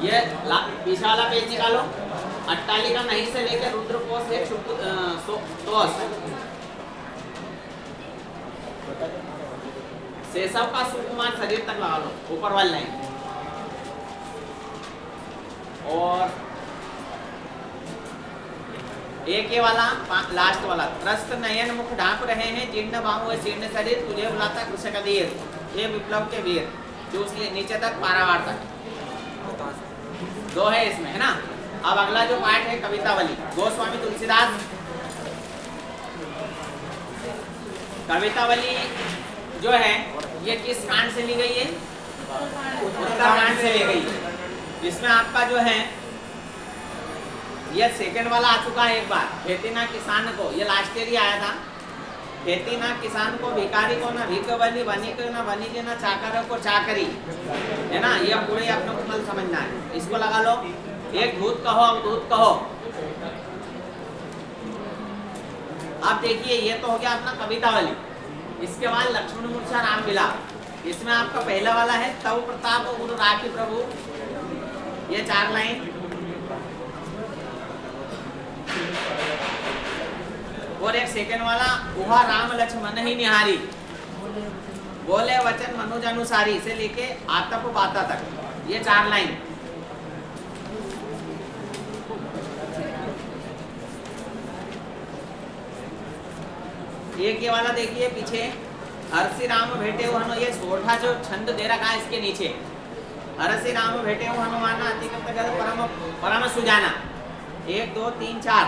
ये पीछे वाला पेज निकालो। अट्टालिका नहीं से लेकर रुद्रकोष एक शेषव का सुकुमार शरीर तक लगा लो, ऊपर वाली लाइन। और एक ये वाला लास्ट वाला, त्रस्त नयन मुख ढांप रहे हैं, जीर्ण बाहु है जीर्ण शरीर, तुझे बुलाता कृषक वीर, ये विप्लव के वीर। चूस लिए नीचे तक पारावार तक 2 है इसमें, है ना। अब अगला जो पार्ट है कवितावली, गोस्वामी तुलसीदास। कवितावली जो है ये किस कांड से ली गई है? उत्तरकांड से ली गई है। इसमें आपका जो है ये सेकंड वाला आ चुका है एक बार, खेती ना किसान को, ये लास्ट ईयर ही आया था। खेती ना किसान को, भिखारी को ना भिख बनी, वणिक ना वणिक, ना चाकर को चाकरी, है ना। ये पूरे अपने को कल समझना है। इसको लगा लो, एक भूत कहो अवधूत कहो। अब देखिए ये तो हो गया अपना कवितावली। इसके बाद लक्ष्मण मूर्छा राम मिला, इसमें आपका पहला वाला है तव प्रताप उर राखी प्रभु, ये 4 लाइन। और एक सेकंड वाला उहा राम लक्ष्मण ही निहारी, बोले वचन मनुज अनुसारी से लेके आतप बाता तक, ये 4 लाइन। एक ये वाला देखिए पीछे, हरसी राम भेटे हो हनु, ये सोठा जो छंद दे रखा है इसके नीचे, हरसी राम भेटे हो हनुमाना अति परम परम सुजाना। 1 2 3 4,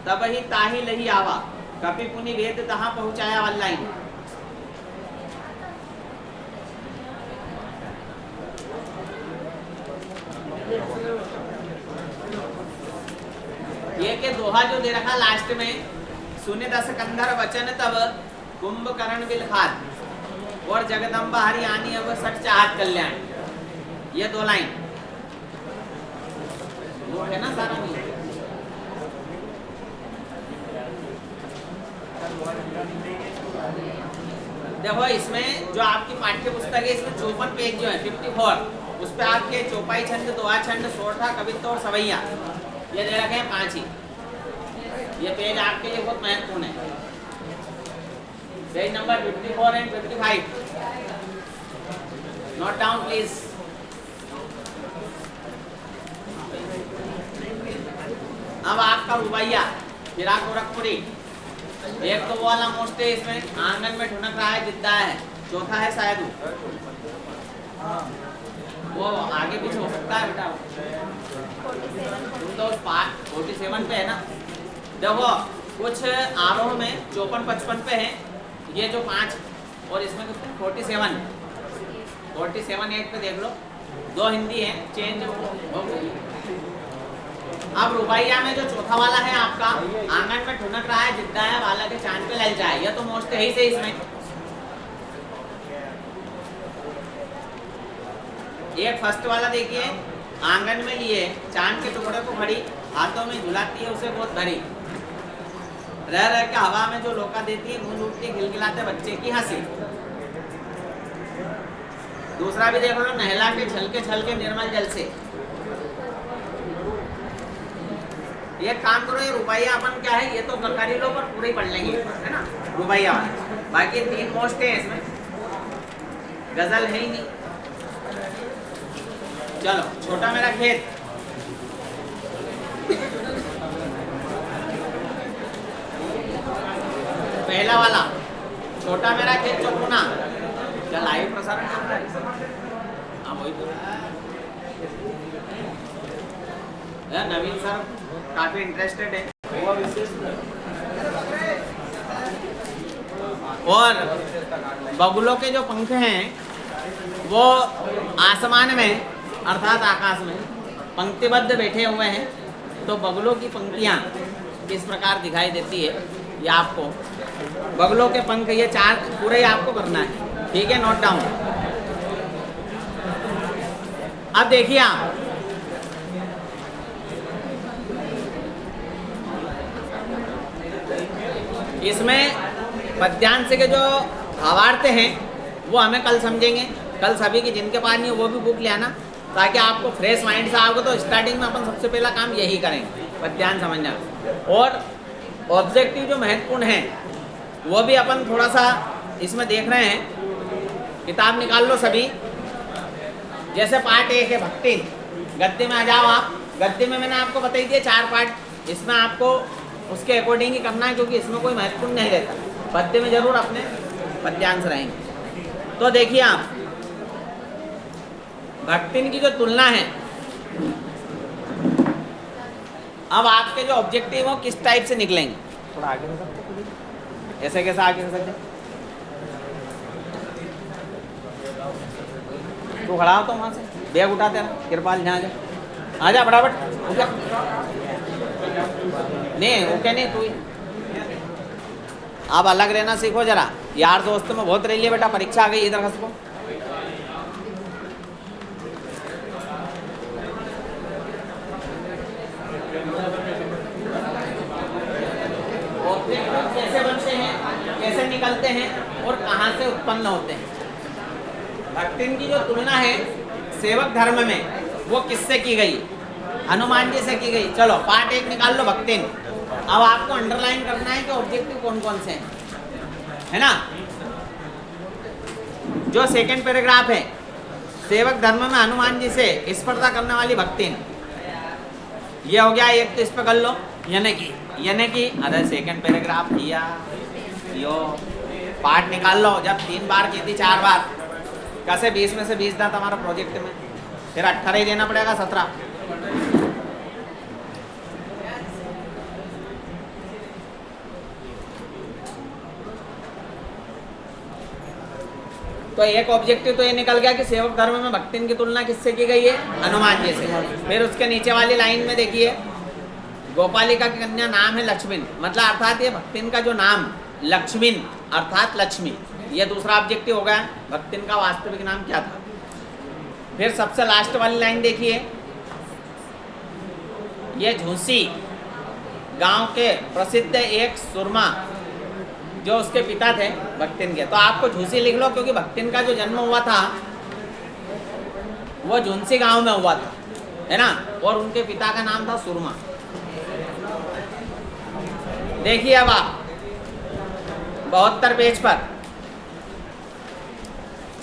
तब ही ताही लही आवा, कपि पुनि वेद तहाँ पहुँचाया वाली लाइन। ये के दोहा जो दे रखा लास्ट में, सुने दस कंधर वचन तब कुंभकर्ण बिलखाद, और जगदम्बा हरियाणी अब सट चाहत कल्याण, ये 2 लाइन। वो है ना सारा नहीं। देखो इसमें जो आपकी पाठ्य पुस्तक है, इसमें 54 पेज जो है 54, उस पे आपके चौपाई छंद, दोहा छंद, सोठा, कवित्व और सवैया ये दे रखे हैं 5 ही। ये पेज आपके लिए बहुत महत्वपूर्ण है, page number 54 and 55। Note down please. अब आपका रुबैया, फिराक गोरखपुरी, एक तो वो वाला मोस्ट है, इसमें आंगन में ठुनक रहा है जिद्दा है, चौथा है शायद वो आगे पीछे हो सकता है बेटा, तुम तो 47 पे है ना। देखो कुछ आरोह में 54 55 पे है, ये जो 5 और इसमें 47 एक पे देख लो, 2 हिंदी है, चेंज हो गई। अब रुबैया में जो चौथा वाला है आपका, आंगन में ठुनक रहा है जिद्दा है, वाला के चांद पे लल जाए, ये तो मोस्ट है ही से इसमें। एक फर्स्ट वाला देखिए, आंगन में लिए चांद के टुकड़े को खड़ी, हाथों में झुलाती है उसे बहुत भरी, रह रह के हवा में जो लोका देती है, मुंह लूटती खिलखिलाते बच्चे की हंसी। दूसरा भी देख लो, नहला के छलके निर्मल जल से। ये काम करो, ये रुपया अपन क्या है, ये तो सरकारी लोग पर पूरे पढ़ लेंगे, है ना रुपया वाला। बाकी 3 मोस्ट है इसमें, गजल है ही नहीं। चलो छोटा मेरा खेत, पहला वाला छोटा मेरा खेत चौगुना, क्या लाइव प्रसारण कर रहा है? हाँ वही तो नवीन सर काफी इंटरेस्टेड है। और बगुलों के जो पंख हैं वो आसमान में अर्थात आकाश में पंक्तिबद्ध बैठे हुए हैं, तो बगुलों की पंक्तियाँ किस प्रकार दिखाई देती है ये आपको, बगुलों के पंख ये 4 पूरे ही आपको करना है, ठीक है, नोट डाउन। अब देखिए आप इसमें पद्यांश के जो भावार्थ हैं वो हमें कल समझेंगे। कल सभी की जिनके पास नहीं है वो भी बुक ले आना, ताकि आपको फ्रेश माइंड से आओगे तो स्टार्टिंग में अपन सबसे पहला काम यही करेंगे, पद्यांश समझना। और ऑब्जेक्टिव जो महत्वपूर्ण है वो भी अपन थोड़ा सा इसमें देख रहे हैं। किताब निकाल लो सभी। जैसे पार्ट 1 है भक्ति, गद्य में आ जाओ आप। गद्य में मैंने आपको बता दिया 4 पार्ट, इसमें आपको उसके अकॉर्डिंग ही करना है, क्योंकि इसमें कोई महत्वपूर्ण नहीं रहता। पद्य में जरूर अपने पद्यांश रहेंगे। तो देखिए आप, भक्तिन की जो तुलना है, अब आपके जो ऑब्जेक्टिव हो किस टाइप से निकलेंगे, थोड़ा आगे हो सकते, ऐसे कैसे आगे हो सकते, तो खड़ा हो तो वहाँ से बैग उठाते ना, कृपाल यहाँ आ जा फटाफट। उठा नहीं ओके नहीं तू आप अलग रहना सीखो जरा, यार दोस्तों में बहुत रह लिया बेटा, परीक्षा आ गई, इधर खसको। कैसे बनते हैं, कैसे निकलते हैं और कहाँ से उत्पन्न होते हैं। भक्तिन की जो तुलना है सेवक धर्म में वो किससे की गई, हनुमान जी से की गई। चलो पार्ट 1 निकाल लो भक्तिन। अब आपको अंडरलाइन करना है कि ऑब्जेक्टिव कौन कौन से हैं, है ना। जो सेकंड पैराग्राफ है, सेवक धर्म में हनुमान जी से स्पर्धा करने वाली भक्तिन, ये हो गया एक। तो इस पर कर लो यानी कि अरे सेकंड पैराग्राफ किया यो पार्ट निकाल लो। जब 3 बार की थी 4 बार, कैसे 20 में से 20 था तुम्हारा प्रोजेक्ट में, फिर 18 ही देना पड़ेगा, 17। तो एक ऑब्जेक्टिव तो ये निकल गया कि सेवक धर्म में भक्तिन की तुलना किससे की गई है, हनुमान जी से। फिर उसके नीचे वाली लाइन में देखिए, गोपालिका की कन्या नाम है लक्ष्मीन, मतलब अर्थात ये भक्तिन का जो नाम लक्ष्मीन अर्थात लक्ष्मी, ये दूसरा ऑब्जेक्टिव हो गया। भक्तिन का वास्तविक नाम क्या था। फिर सबसे लास्ट वाली लाइन देखिए, ये झूसी गांव के प्रसिद्ध एक सुरमा जो उसके पिता थे भक्तिन के, तो आपको झूसी लिख लो, क्योंकि भक्तिन का जो जन्म हुआ था वो झुंसी गांव में हुआ था, है ना, और उनके पिता का नाम था सुरमा। देखिए अब आप 72 पेज पर,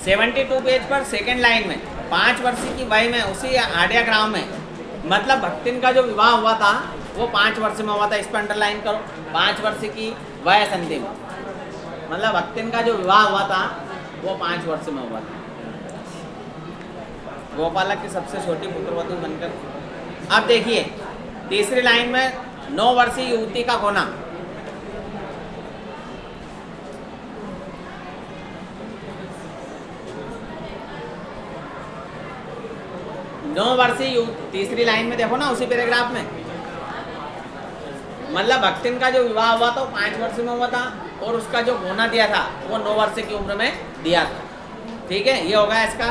72 पेज पर सेकंड लाइन में 5 वर्ष की वय में उसी आड्या ग्राम में, मतलब भक्तिन का जो विवाह हुआ था वो 5 वर्ष में हुआ था। इस पर अंडरलाइन करो, 5 वर्ष की वय संधि में, मतलब भक्तिन का जो विवाह हुआ था वो 5 वर्ष में हुआ था। गोपालक की सबसे छोटी पुत्रवधू बनकर। अब देखिए तीसरी लाइन में 9 वर्षीय युवती का होना, 9 वर्षीय तीसरी लाइन में देखो ना, उसी पैराग्राफ में, मतलब भक्तिन का जो विवाह हुआ था वो 5 वर्ष में हुआ था, और उसका जो होना दिया था वो 9 वर्ष की उम्र में दिया था। ठीक है, ये होगा इसका।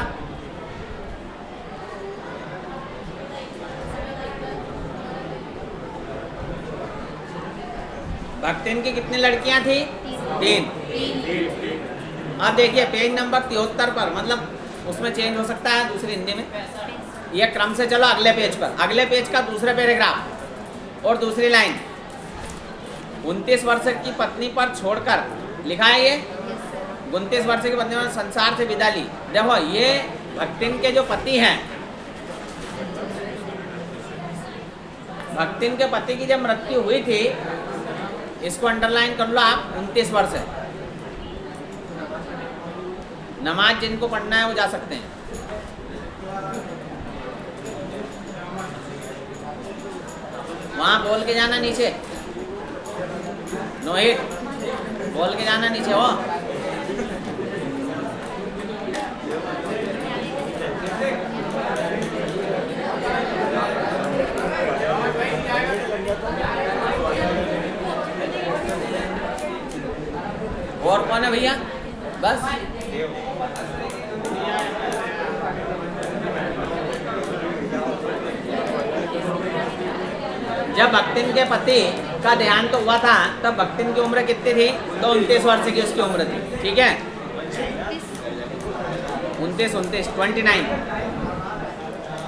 भक्तिन की कितनी लड़कियां थी, 3। अब देखिए पेज नंबर 73 पर, मतलब उसमें चेंज हो सकता है दूसरी हिंदी में, ये क्रम से चलो अगले पेज पर, अगले पेज का दूसरे पैराग्राफ और दूसरी लाइन। 29 वर्ष की पत्नी पर छोड़कर लिखा है, ये 29 वर्ष की पत्नी ने संसार से विदा ली। देखो ये भक्तिन के जो पति हैं, भक्तिन के पति की जब मृत्यु हुई थी, इसको अंडरलाइन कर लो आप, 29 वर्ष है। नमाज जिनको पढ़ना है वो जा सकते हैं। वहाँ बोल के जाना नीचे, नो हिट बोल के जाना नीचे हो। और कौन है भैया, बस जब भक्तिन के पति का देहांत हुआ था तब भक्तिन की उम्र कितनी थी? तो 29 वर्ष की उसकी उम्र थी। ठीक है, 29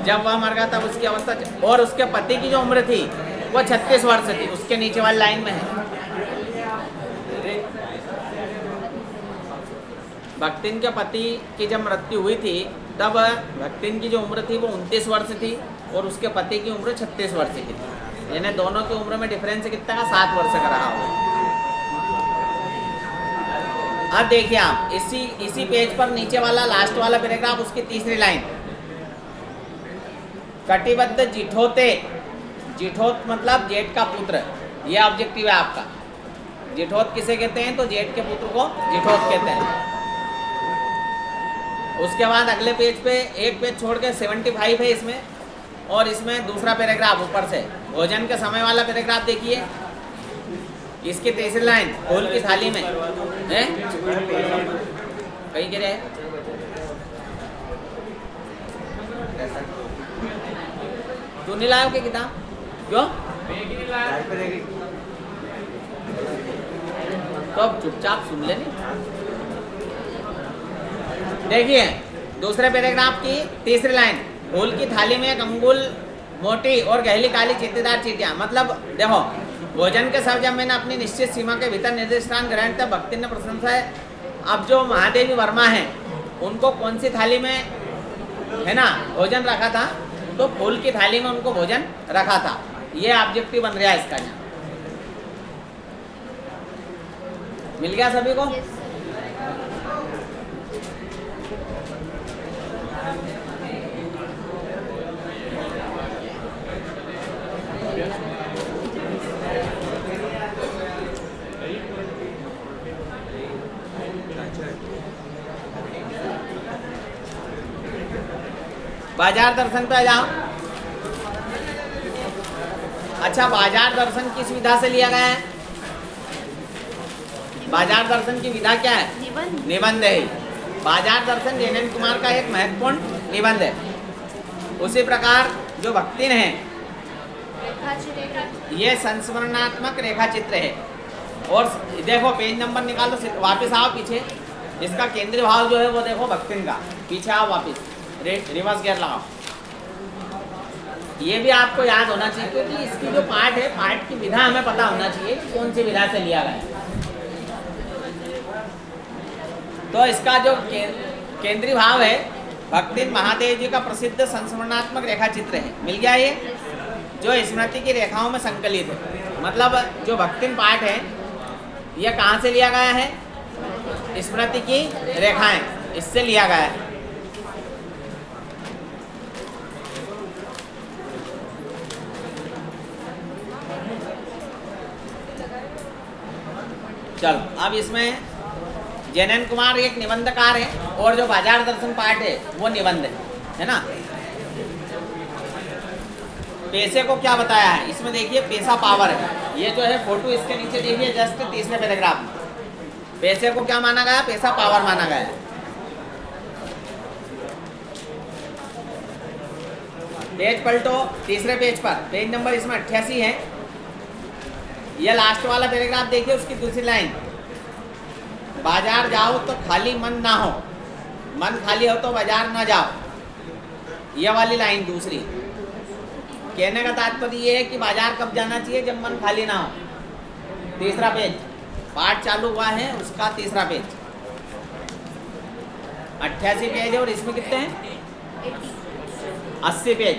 जब वह मर गया तब उसकी अवस्था, और उसके पति की जो उम्र थी वो 36 वर्ष थी। उसके नीचे वाली लाइन में है। भक्तिन के पति की जब मृत्यु हुई थी तब भक्तिन की जो उम्र थी वो 29 वर्ष थी और उसके पति की उम्र 36 वर्ष की थी। यानी दोनों की उम्र में डिफरेंस कितना का? 7 वर्ष का रहा होगा। अब देखिए आप इसी पेज पर नीचे वाला लास्ट वाला पैराग्राफ, उसकी तीसरी लाइन, कटिबद्ध जिठोते, जिठोत मतलब जेठ का पुत्र, यह ऑब्जेक्टिव है आपका। जिठोत किसे कहते हैं? तो जेठ के पुत्र को जिठोत कहते हैं। उसके बाद अगले पेज पे एक पेज छोड़ के 75 है इसमें, और इसमें दूसरा पैराग्राफ ऊपर से भोजन के समय वाला पैराग्राफ देखिए, इसकी तीसरी लाइन, फूल की थाली में है कहीं गिरे है? तू नहीं लाया क्या किताब? क्यों? तो अब चुपचाप सुन लेनी। देखिए दूसरे पैराग्राफ की तीसरी लाइन, फूल की थाली में एक अंगुल मोटी और गहरी काली चित्तेदार चींटियां। मतलब देखो, भोजन के समय जब मैंने अपनी निश्चित सीमा के भीतर निर्दिष्ट स्थान ग्रहण किया, भक्ति ने प्रशंसा है। अब जो महादेवी वर्मा है उनको कौन सी थाली में है ना भोजन रखा था? तो फूल की थाली में उनको भोजन रखा था। ये ऑब्जेक्टिव बन रहा है इसका। यहाँ मिल गया सभी को? बाजार दर्शन पे आ जाओ। अच्छा, बाजार दर्शन किस विधा से लिया गया है? बाजार दर्शन की विधा क्या है? निबंध है। बाजार दर्शन जेनन कुमार का एक महत्वपूर्ण निबंध है। उसी प्रकार जो भक्तिन है ये संस्मरणात्मक रेखा चित्र है। और देखो पेज नंबर निकालो, वापस आओ पीछे। इसका केंद्रीय भाव जो है वो देखो भक्तिन का, पीछे आओ वापस, रिवर्स गियर लगाओ। ये भी आपको याद होना चाहिए क्योंकि इसकी जो पार्ट है, पार्ट की विधा हमें पता होना चाहिए कि कौन सी विधा से लिया गया। तो इसका जो केंद्रीय भाव है, भक्तिन महादेव जी का प्रसिद्ध संस्मरणात्मक रेखा चित्र है। मिल गया ये, जो स्मृति की रेखाओं में संकलित है। मतलब जो भक्तिन पार्ट है ये कहाँ से लिया गया है? स्मृति की रेखाएं, इससे लिया गया है। चलो, अब इसमें जेनन कुमार एक निबंधकार है और जो बाजार दर्शन पार्ट है वो निबंध है ना। पैसे को क्या बताया है इसमें? देखिए पैसा पावर है। ये जो है फोटो इसके नीचे देखिए, जस्ट तीसरे पैराग्राफ में पैसे को क्या माना गया? पैसा पावर माना गया। पेज पलटो, तीसरे पेज पर, पेज नंबर इसमें 88 है। यह लास्ट वाला पैराग्राफ देखिए, उसकी दूसरी लाइन, बाजार जाओ तो खाली मन ना हो, मन खाली हो तो बाजार ना जाओ। यह वाली लाइन दूसरी। कहने का तात्पर्य ये है कि बाजार कब जाना चाहिए? जब मन खाली ना हो। तीसरा पेज, पाठ चालू हुआ है उसका तीसरा पेज, 88 पेज है और इसमें कितने हैं? 80 पेज।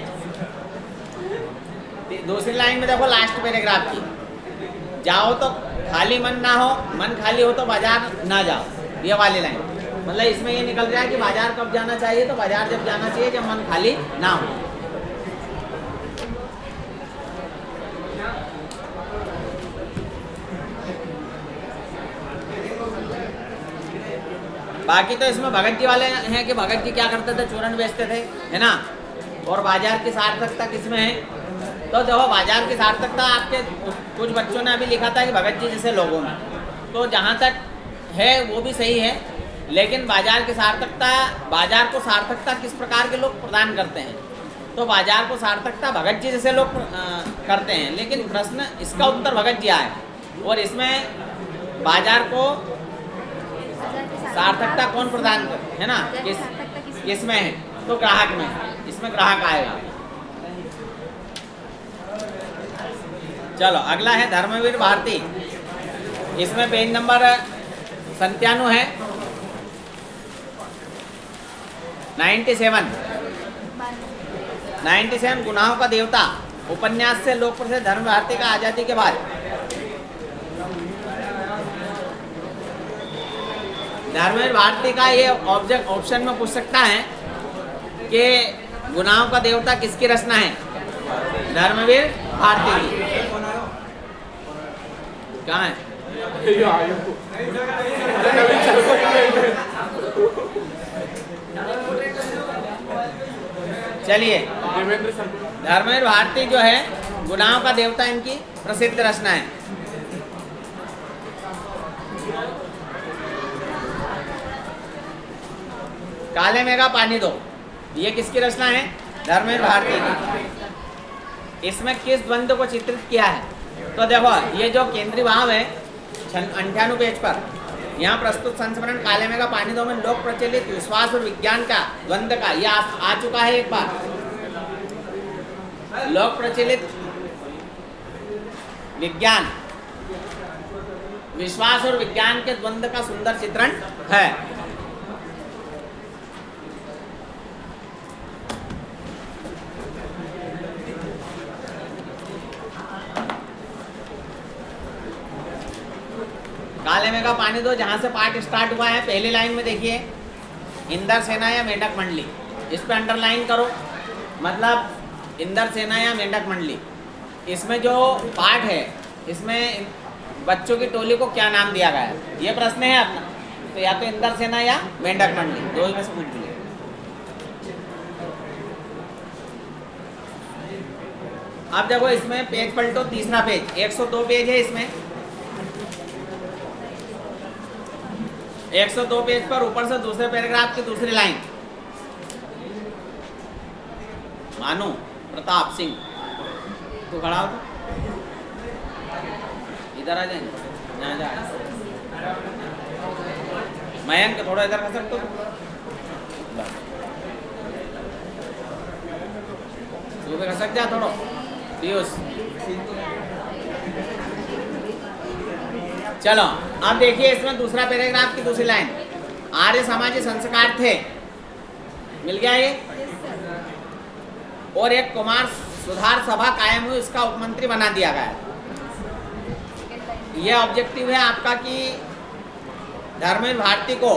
दूसरी लाइन में देखो लास्ट पैराग्राफ की, जाओ तो खाली मन ना हो, मन खाली हो तो बाजार ना जाओ। ये वाली लाइन, मतलब इसमें ये निकल रहा है कि बाजार कब जाना चाहिए? तो बाजार जब जाना चाहिए जब मन खाली ना हो। बाकी तो इसमें भगत जी वाले हैं कि भगत जी क्या करते थे? चूरन बेचते थे, है ना। और बाजार की सार्थकता किसमें है? तो देखो बाजार की सार्थकता आपके कुछ बच्चों ने अभी लिखा था कि भगत जी जैसे लोगों में, तो जहाँ तक है वो भी सही है, लेकिन बाजार की सार्थकता, बाजार को सार्थकता किस प्रकार के लोग प्रदान करते हैं तो बाजार को सार्थकता भगत जी जैसे लोग करते हैं, लेकिन प्रश्न इसका उत्तर भगत जी आए और इसमें बाजार को सार्थकता कौन प्रदान कर, है ना, किसमें है, तो ग्राहक में, इसमें ग्राहक आएगा। चलो अगला है धर्मवीर भारती, इसमें पेज नंबर 97 है, 97 गुनाहों का देवता उपन्यास से लोक प्रसिद्ध धर्म भारती का आजादी के बाद। धर्मवीर भारती का ये ऑब्जेक्ट ऑप्शन में पूछ सकता है कि गुनाहों का देवता किसकी रचना है? धर्मवीर भारती की। कहाँ है? चलिए, धर्मवीर भारती जो है गुनाहों का देवता इनकी प्रसिद्ध रचना है। काले में का पानी दो, ये किसकी रचना है? धर्मवीर भारती की। इसमें किस द्वंद्व को चित्रित किया है? तो देखो, ये जो केंद्रीय भाव है 98 पेज पर, यहाँ प्रस्तुत संस्मरण काले में का पानी दो में लोक प्रचलित विश्वास और विज्ञान का द्वंद्व का, यह आ चुका है एक बार। लोक प्रचलित विज्ञान, विश्वास और विज्ञान के द्वंद्व का सुंदर चित्रण है। काले में का पानी दो, जहां से पाठ स्टार्ट हुआ है, पहली लाइन में देखिए, इंदर सेना या मेंढक मंडली, इस पे अंडरलाइन करो, मतलब इंदर सेना या मेंढक मंडली। इसमें जो पाठ है, इसमें बच्चों की टोली को क्या नाम दिया गया है, ये प्रश्न है अपना। तो या तो इंदर सेना या मेंढक मंडली, दो में से पूछ लीजिए। अब देखो, इसमें पेज पलटो, तीसरा पेज, 102 पेज है इसमें। 102 पेज पर ऊपर से दूसरे पैराग्राफ की दूसरी लाइन, मानो प्रताप सिंह, तो खड़ा हो, इधर आ जाएंगे, यहाँ जा, मयंक थोड़ा इधर कर सकते हो, तू भी कर सकते हैं थोड़ा, पीयूष। चलो अब देखिए, इसमें दूसरा पैराग्राफ की दूसरी लाइन, आर्य समाजी संस्कार थे, मिल गया ये, और एक कुमार सुधार सभा कायम हुई, इसका उपमंत्री बना दिया गया। ये ऑब्जेक्टिव है आपका कि धर्मवीर भारती को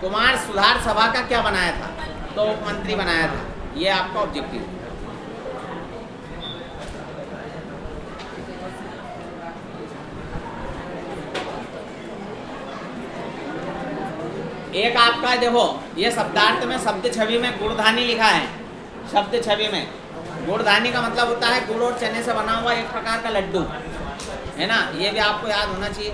कुमार सुधार सभा का क्या बनाया था? तो उपमंत्री बनाया था, ये आपका ऑब्जेक्टिव। एक आपका देखो, ये शब्दार्थ में शब्द छवि में गुड़धानी लिखा है, शब्द छवि में गुड़धानी का मतलब होता है गुड़ और चने से बना हुआ एक प्रकार का लड्डू, है ना, ये भी आपको याद होना चाहिए।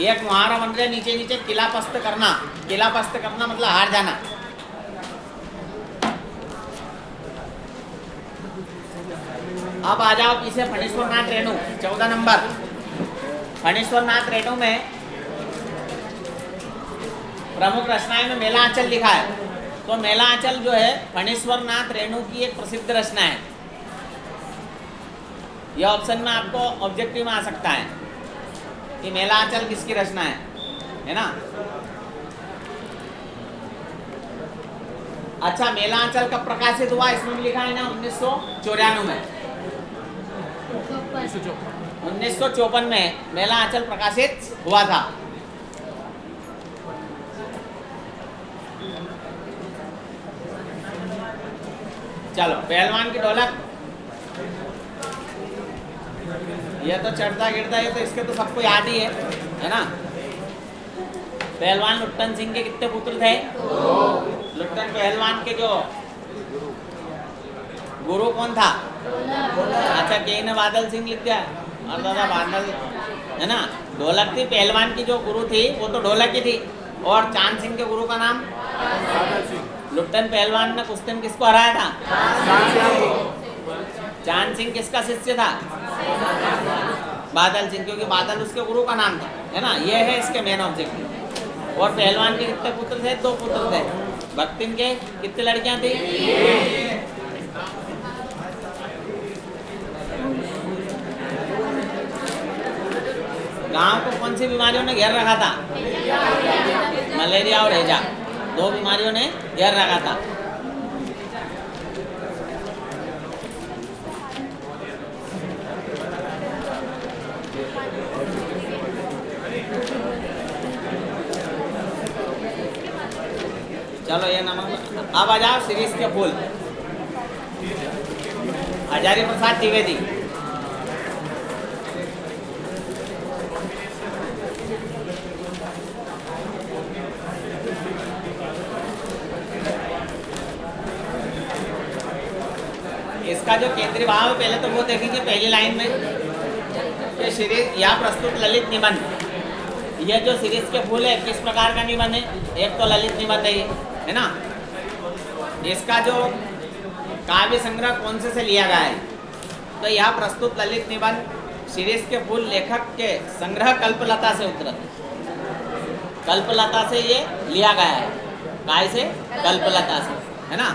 एक मुहावरा बन रहा है नीचे नीचे, किला पस्त करना, किला पस्त करना मतलब हार जाना। अब आ जाओ पीछे, फणीश्वर नाथ रेणु 14 नंबर। फणीश्वर नाथ रेणु में प्रमुख रचनाएं में मेला आंचल लिखा है, तो मेला आंचल जो है फणीश्वर नाथ रेणु की एक प्रसिद्ध रचना है। यह ऑप्शन में आपको ऑब्जेक्टिव में आ सकता है कि मेला आंचल किसकी रचना है ना। अच्छा, मेला आंचल कब प्रकाशित हुआ? इसमें भी लिखा है ना 1994 में, 1954 में मेला आंचल प्रकाशित हुआ था। चलो, पहलवान की ढोलक, ये तो चढ़ता गिरता है, तो इसके तो सबको याद ही है ना। पहलवान लुट्टन सिंह के कितने पुत्र थे? लुट्टन पहलवान के जो गुरु कौन था? अच्छा, कहीं ने बादल सिंह लिख दिया, और दादा बादल, है ना। ढोलक थी पहलवान की, जो गुरु थी वो तो ढोलक ही थी, और चांद सिंह के गुरु का नाम लुट्टन पहलवान ने कुश्ती में किसको हराया था? चांद सिंह किसका शिष्य था? बादल सिंह, क्योंकि बादल उसके गुरु का नाम था, है ना। ये है इसके मेन ऑब्जेक्टिव। और पहलवान के कितने पुत्र थे? 2 पुत्र थे। भक्तिन के कितनी लड़कियां थी? गांव को कौन सी बीमारियों ने घेर रखा था? मलेरिया और हैजा, 2 बीमारियों ने घेर रखा था। चलो ये नमक। अब आ जाओ सीरीज के फूल। हजारी प्रसाद द्विवेदी। इसका जो केंद्रीय भाव है पहले तो वो देखेंगे पहली लाइन में कि सीरीज या प्रस्तुत ललित निबंध। ये जो सीरीज के फूल है किस प्रकार का निबंध है? एक तो ललित निबंध है ना। इसका जो काव्य संग्रह कौन से लिया गया है? तो यह प्रस्तुत ललित निबंध सीरीज के फूल लेखक के संग्रह कल्पलता से उद्धृत। कल्पलता से ये लिया गया है। काय से? कल्पलता से, है ना।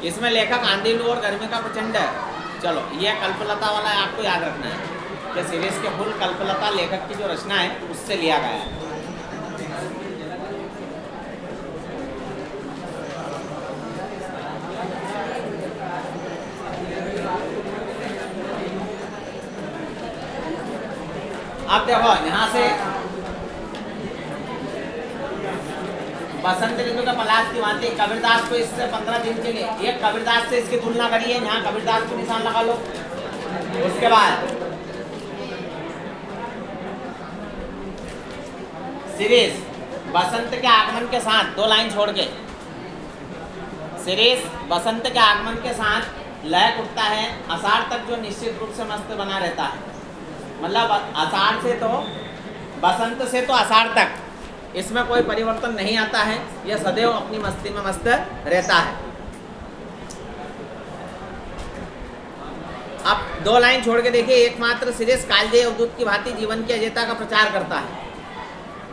इसमें लेखक आंधी लू और गर्मी का प्रचंड है। चलो ये कल्पलता वाला आपको याद रखना है कि सीरीज के फूल कल्पलता लेखक की जो रचना है उससे लिया गया है। अब देखो यहाँ से बसंत ऋतु का पलाश की भांति कबीरदास को इससे 15 दिन के लिए, ये कबीरदास से इसकी तुलना करी है। यहाँ कबीरदास को निशान लगा लो। उसके बाद सीरीज बसंत के आगमन के साथ 2 लाइन छोड़ के, सीरीज बसंत के आगमन के साथ लय उठता है। आषाढ़ तक जो निश्चित रूप से मस्त बना रहता है। मतलब आषाढ़ से तो बसंत से तो आषाढ़ तक इसमें कोई परिवर्तन नहीं आता है। यह सदैव अपनी मस्ती में मस्त रहता है। अब 2 लाइन छोड़ के देखिए। एकमात्र सीरीज कालजयी अवधूत की भांति जीवन की अजयता का प्रचार करता है।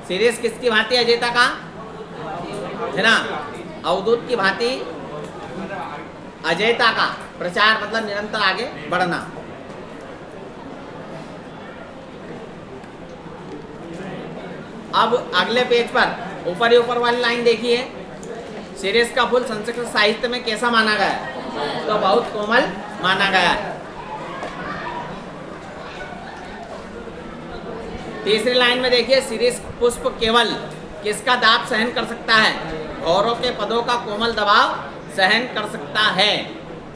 सीरीज किसकी भांति? अजयता का, है ना। अवधूत की भांति अजयता का प्रचार मतलब निरंतर आगे बढ़ना। अब अगले पेज पर ऊपर वाली लाइन देखिए। सीरीज का फूल संस्कृत साहित्य में कैसा माना गया है? तो बहुत कोमल माना गया है। तीसरी लाइन में देखिए, सीरीज पुष्प केवल किसका दाब सहन कर सकता है? भौरों के पदों का कोमल दबाव सहन कर सकता है।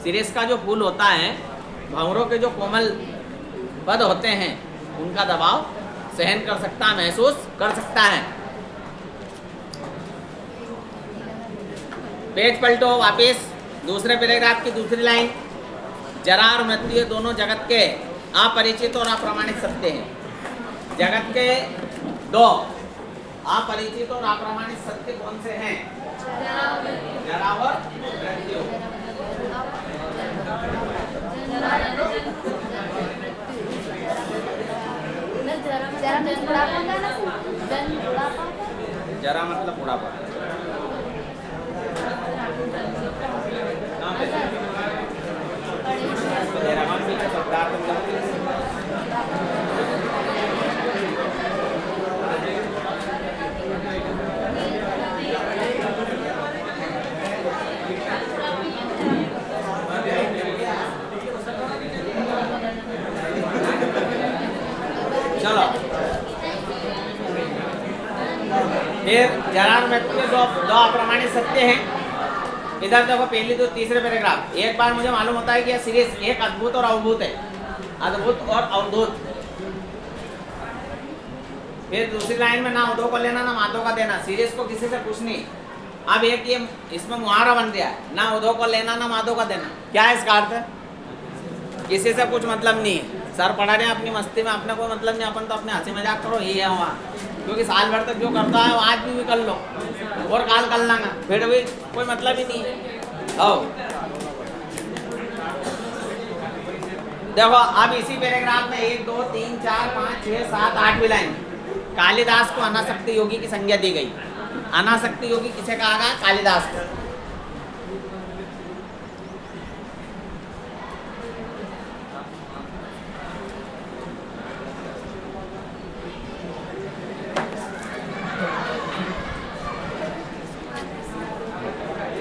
सीरीज का जो फूल होता है, भौरों के जो कोमल पद होते हैं उनका दबाव सहन कर सकता है, महसूस कर सकता है। पेज पलटो वापस, दूसरे पैराग्राफ की दूसरी लाइन। जरा और मृत्यु दोनों जगत के अपरिचित और अप्रमाणित सत्य हैं। जगत के 2 अपरिचित और अप्रमाणित सत्य कौन से हैं? जरा और मृत्यु। जरा मतलब बुढ़ापा। चलो फिर जरा मृत्यु में 2 अप्रमाणित सत्य हैं। इधर देखो पहली तो तीसरे पैराग्राफ। एक बार मुझे मालूम होता है कि यह सीरीज एक अद्भुत और अवभूत है। अद्भुत और अवधूत। फिर दूसरी लाइन में ना उदो को लेना ना माधो का देना। सीरीज को किसी से कुछ नहीं। अब एक ये इसमें मुहावरा बन गया है, ना उदो को लेना ना माधो का देना। क्या है इसका अर्थ? किसी से कुछ मतलब नहीं है। सर पढ़ा रहे हैं अपनी मस्ती में, अपने कोई मतलब नहीं, अपन तो अपने हंसी मजाक करो यही है वहाँ, क्योंकि साल भर तक जो करता है वो आज भी कर लो और काल कर लांगा, फिर भी कोई मतलब ही नहीं है। आओ देखो अब इसी पैराग्राफ में 1 2 3 4 5 6 7 8वीं लाइन, कालिदास को अनासक्ति योगी की संज्ञा दी गई। अनासक्ति योगी किसे कहा गया? कालिदास को।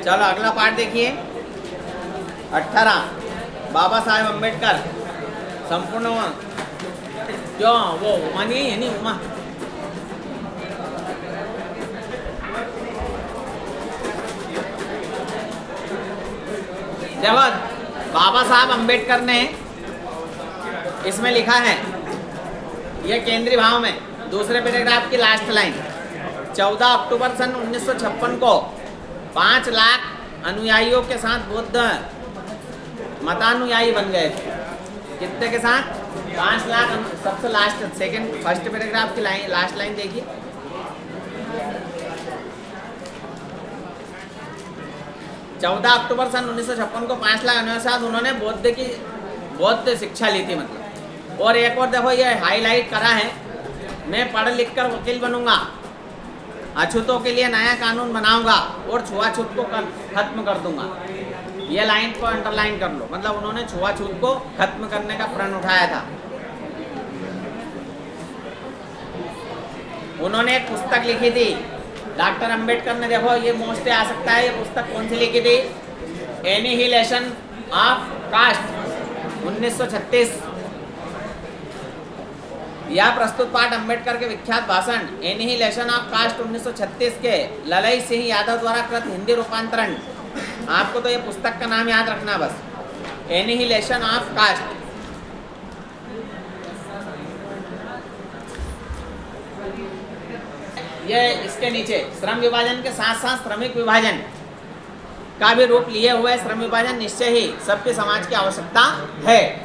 चलो अगला पार्ट देखिए 18 बाबा साहेब अम्बेडकर संपूर्ण जो वो उमा नहीं है, नहीं उमा जब बाबा साहब अम्बेडकर ने इसमें लिखा है, ये केंद्रीय भाव में दूसरे पैराग्राफ की लास्ट लाइन, 14 अक्टूबर सन 1956 को 5 लाख अनुयायियों के साथ बौद्ध मतानुयायी बन गए थे। कितने के साथ? 5 लाख। सबसे लास्ट फर्स्ट पैराग्राफ की लाइन, लास्ट लाइन देखिए, चौदह अक्टूबर सन 1956 को 5 लाख अनुयायियों के साथ उन्होंने बौद्ध शिक्षा ली थी मतलब। और एक और देखो ये हाईलाइट करा है, मैं पढ़ लिख कर वकील बनूंगा, अछूतों के लिए नया कानून बनाऊंगा और छुआछूत को खत्म कर दूंगा। ये लाइन को अंडरलाइन कर लो, मतलब उन्होंने छुआछूत को खत्म करने का प्रण उठाया था। उन्होंने एक पुस्तक लिखी थी डॉक्टर अंबेडकर ने, देखो ये मोस्टली आ सकता है, ये पुस्तक कौन सी लिखी थी? Annihilation of caste 1936। यह प्रस्तुत पाठ अंबेडकर के विख्यात भाषण एनिहिलेशन ऑफ कास्ट 1936 के ललई सिंह यादव द्वारा कृत हिंदी रूपांतरण। आपको तो ये पुस्तक का नाम याद रखना बस, एनिहिलेशन ऑफ कास्ट। ये इसके नीचे श्रम विभाजन के साथ साथ श्रमिक विभाजन का भी रूप लिए हुए श्रम विभाजन निश्चय ही सबके समाज की आवश्यकता है।